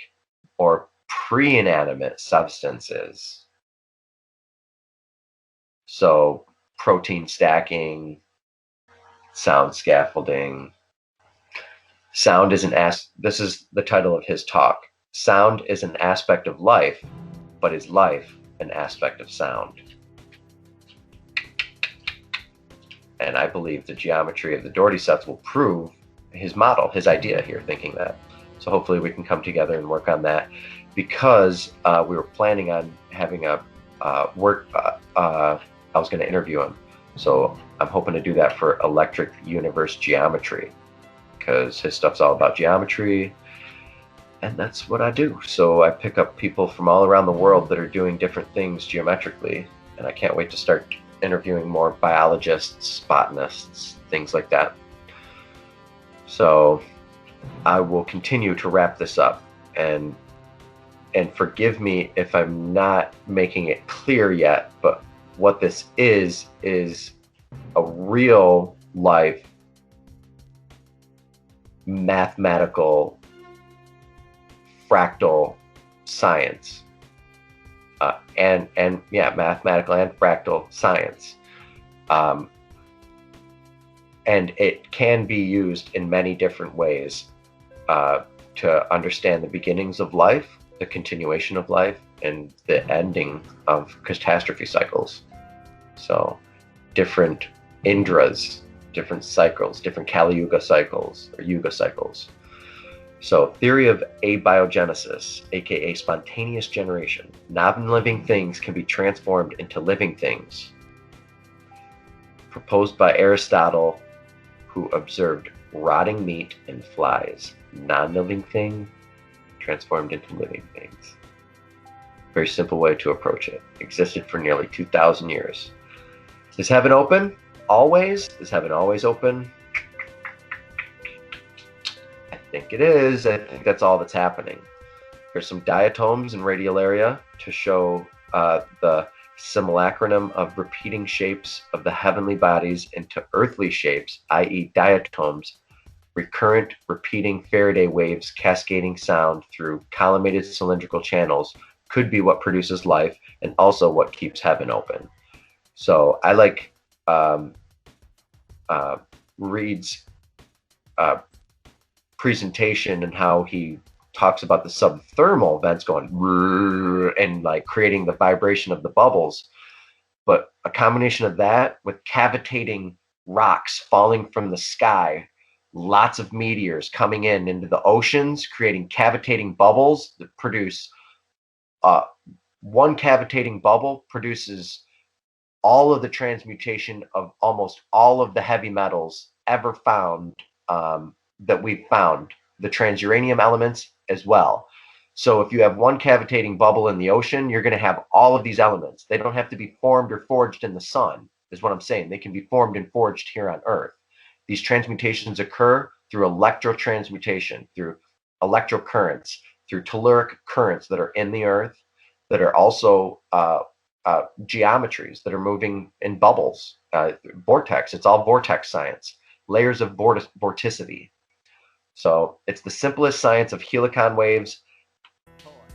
or pre-inanimate substances. So, protein stacking, sound scaffolding. Sound is this is the title of his talk. Sound is an aspect of life, but is life an aspect of sound? And I believe the geometry of the Dougherty sets will prove his model, his idea here, thinking that. So hopefully we can come together and work on that, because we were planning on having a I was going to interview him. So I'm hoping to do that for electric universe geometry, because his stuff's all about geometry, and that's what I do. So I pick up people from all around the world that are doing different things geometrically, and I can't wait to start interviewing more biologists, botanists, things like that. So I will continue to wrap this up, and forgive me if I'm not making it clear yet, but what this is a real life mathematical fractal science. And yeah, mathematical and fractal science. And it can be used in many different ways to understand the beginnings of life, the continuation of life, and the ending of catastrophe cycles. So different Indras, different cycles, different Kali Yuga cycles, or Yuga cycles. So, theory of abiogenesis, aka spontaneous generation. Non-living things can be transformed into living things. Proposed by Aristotle, who observed rotting meat and flies. Non-living thing transformed into living things. Very simple way to approach it. Existed for nearly 2,000 years. Is heaven open? Always? Is heaven always open? I think it is. I think that's all that's happening. There's some diatoms in radial area to show the simulacrum of repeating shapes of the heavenly bodies into earthly shapes, i.e. diatoms, recurrent repeating Faraday waves cascading sound through collimated cylindrical channels could be what produces life, and also what keeps heaven open. So I like Reed's presentation and how he talks about the subthermal vents going and like creating the vibration of the bubbles, but a combination of that with cavitating rocks falling from the sky, lots of meteors coming into the oceans, creating cavitating bubbles that produce one cavitating bubble produces all of the transmutation of almost all of the heavy metals ever found, that we've found, the transuranium elements as well. So if you have one cavitating bubble in the ocean, you're going to have all of these elements. They don't have to be formed or forged in the sun. is what I'm saying. They can be formed and forged here on Earth. These transmutations occur through electrotransmutation, through electrocurrents, through telluric currents that are in the Earth, that are also geometries that are moving in bubbles, vortex. It's all vortex science, layers of vorticity. So it's the simplest science of helicon waves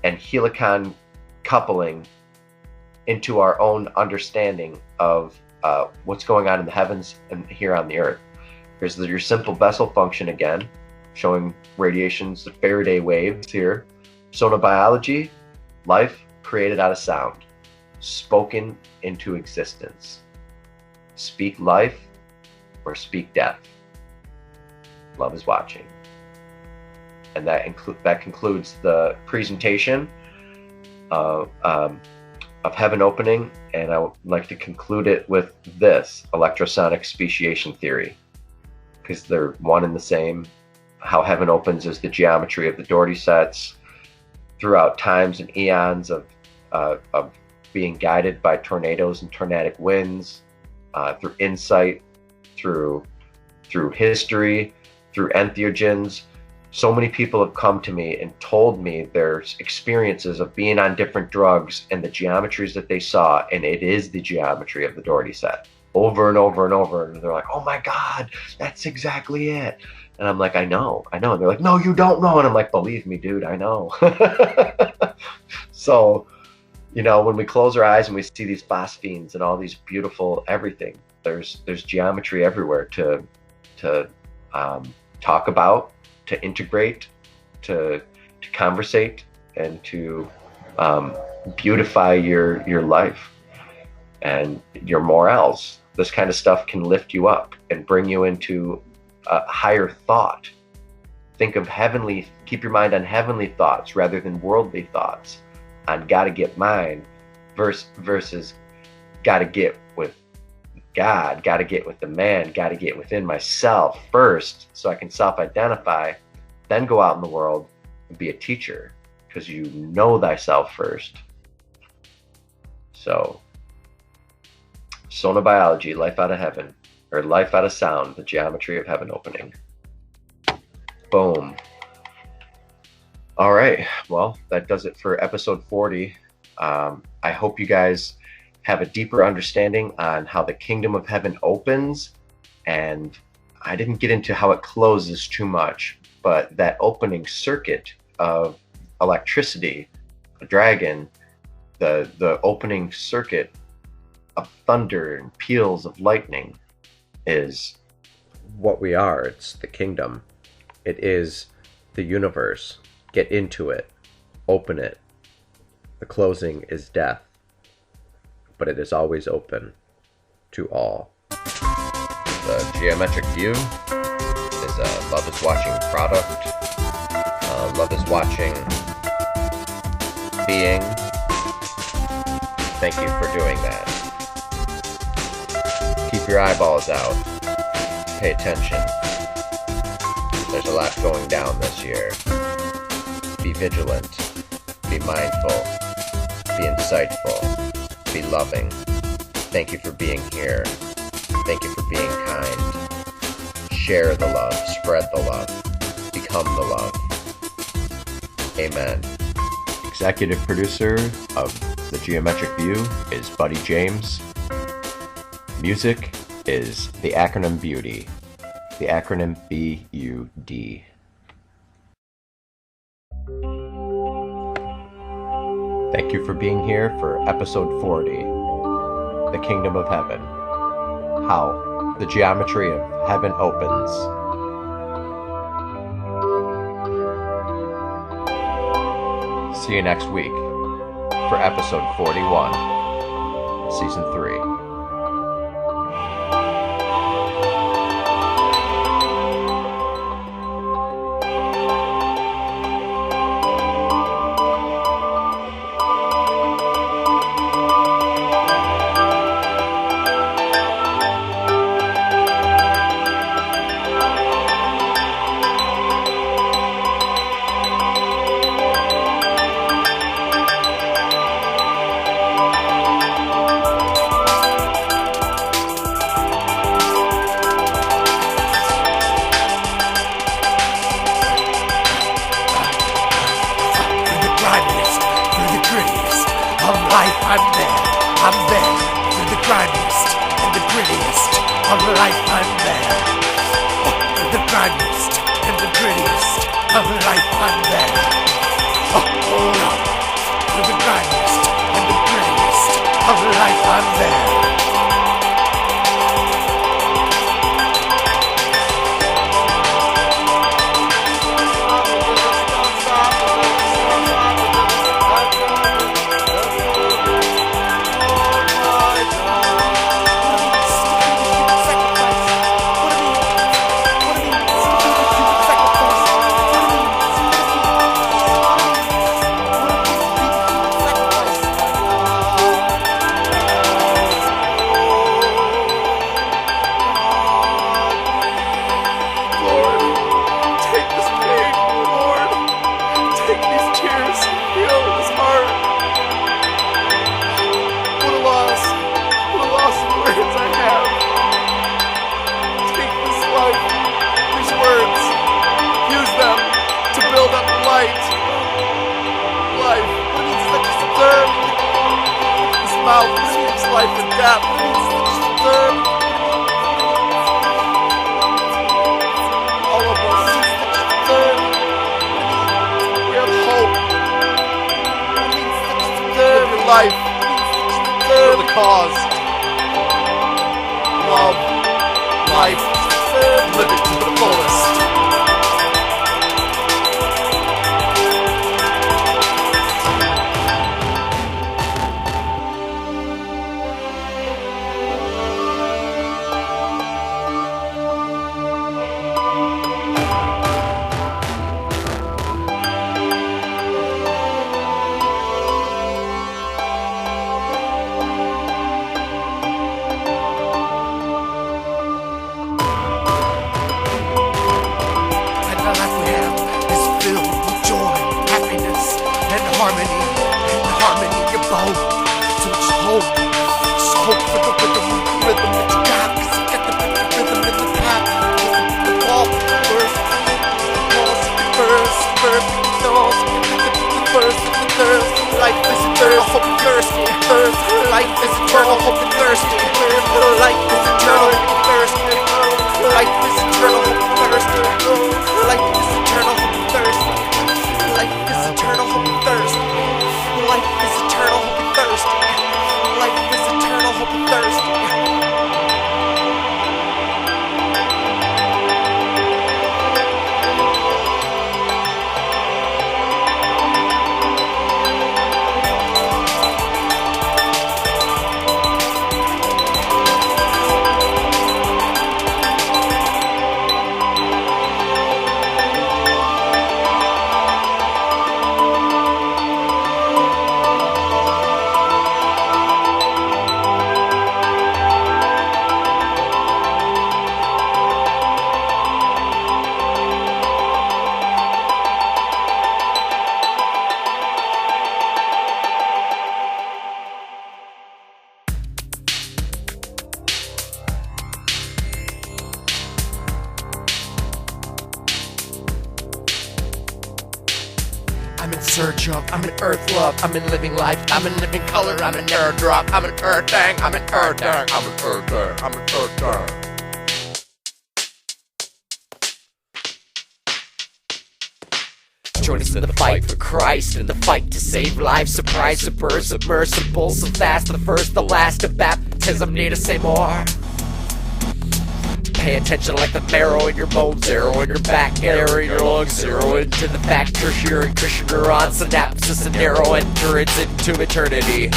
and helicon coupling into our own understanding of what's going on in the heavens and here on the Earth. Here's your simple Bessel function again, showing radiations of Faraday waves here. Sonobiology, life created out of sound, spoken into existence. Speak life or speak death. Love is watching. And that concludes the presentation of heaven opening, and I would like to conclude it with this electrosonic speciation theory, because they're one and the same. How heaven opens is the geometry of the Dougherty sets throughout times and eons of being guided by tornadoes and tornadic winds, through insight, through history, through entheogens. So many people have come to me and told me their experiences of being on different drugs and the geometries that they saw, and it is the geometry of the Dougherty set over and over and over. And they're like, oh my God, that's exactly it. And I'm like, I know. And they're like, no, you don't know. And I'm like, believe me, dude, I know. So, when we close our eyes and we see these phosphenes and all these beautiful everything, there's geometry everywhere to talk about, to integrate, to conversate, and to beautify your life and your morals. This kind of stuff can lift you up and bring you into a higher thought. Think of keep your mind on heavenly thoughts rather than worldly thoughts, on gotta get mine versus gotta get with God, gotta get with the man, gotta get within myself first so I can self-identify, then go out in the world and be a teacher, because you know thyself first. So, sonobiology, life out of heaven, or life out of sound, the geometry of heaven opening. Boom. All right, well, that does it for episode 40. I hope you guys have a deeper understanding on how the kingdom of heaven opens, and I didn't get into how it closes too much, but that opening circuit of electricity, a dragon, the opening circuit of thunder and peals of lightning is what we are. It's the kingdom. It is the universe. Get into it. Open it. The closing is death, but it is always open to all. The geometric view is a Love is Watching product. Love is Watching being. Thank you for doing that. Keep your eyeballs out. Pay attention. There's a lot going down this year. Be vigilant. Be mindful. Be insightful. Be loving. Thank you for being here. Thank you for being kind. Share the love. Spread the love. Become the love. Amen. Executive producer of The Geometric View is Buddy James. Music is the acronym BEAUTY. The acronym BUD. Thank you for being here for episode 40, The Kingdom of Heaven. How the geometry of heaven opens. See you next week for episode 41, season 3. life, I'm there. Through the grimiest and the grittiest of life, I'm there. Through the grimiest and the grittiest of life, I'm there. Hold up. Through the grimiest and the grittiest of life, I'm there. Life and death. All of us. We have hope. Live your life for the cause. Love life. Live it to the fullest. I'm an earth love, I'm in living life, I'm in living color, I'm an air drop, I'm an earth thing, I'm an earth thing, I'm an earth thing, I'm an earth thing. Join us in the fight for Christ, in the fight to save lives, surprise, submersible, so fast, the first, the last of baptism, need to say more. Pay attention like the marrow in your bones, arrow in your back, arrow in your lungs, zero into the back, tertiary Christian neurons, synapses and narrow endurance into eternity.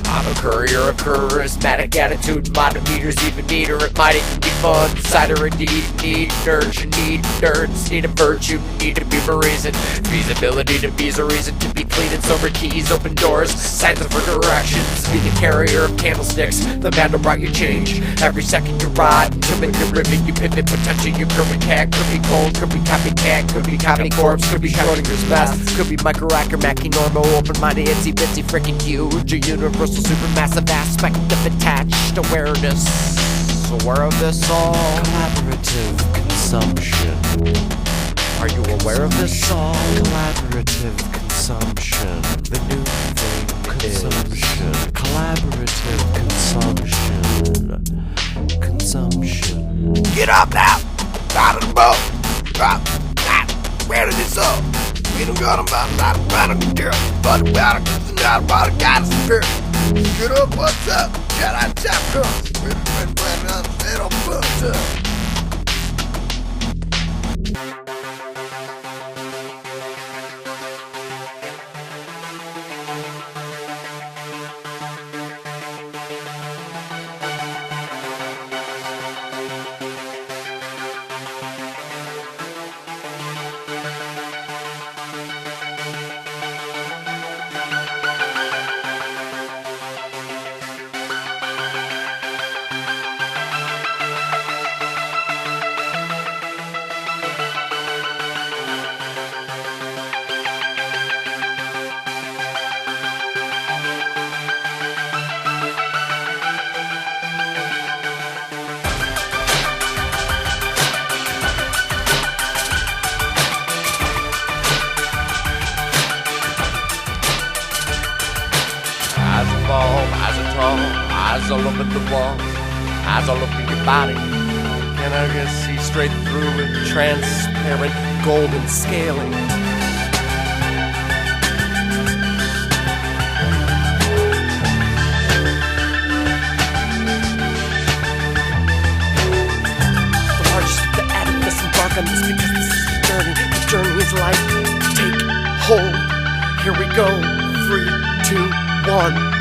I'm a courier of charismatic attitude, monometers even neater, it might even be fun. Cider indeed, need nerds, you need nerds, need a virtue, need to be a reason. Feasibility to be a reason to be clean and sober, keys, open doors, signs of directions. Be the carrier of candlesticks, the man who brought you change. Every second you ride, to make a ribbon, you pivot, potential, you curve a cat. Could be cold, could be copycat, could be copy corpse, could be Schrodinger's best. Could be Michael Racker, Mackie Normo, open-minded, itsy bitsy, freaking huge, a universal supermassive aspect of attached awareness. Aware of this all? Collaborative consumption. Are you aware of this all? Collaborative consumption. The new thing. consumption. Collaborative consumption. Get up now! Out of the boat! Drop! Where did this up? We don't got about a girl, but about a guy spirit. Get up, what's up? Get out, chap, girls. We're planning on that on books up. Eyes all up at the wall, eyes all up in your body. Can I just see straight through with transparent golden scaling? The largest of the attic, let's embark on this because this is the journey. The journey is life. Take hold. Here we go. 3, 2, 1.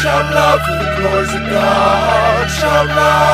Shout loud for the glories of God, shout loud.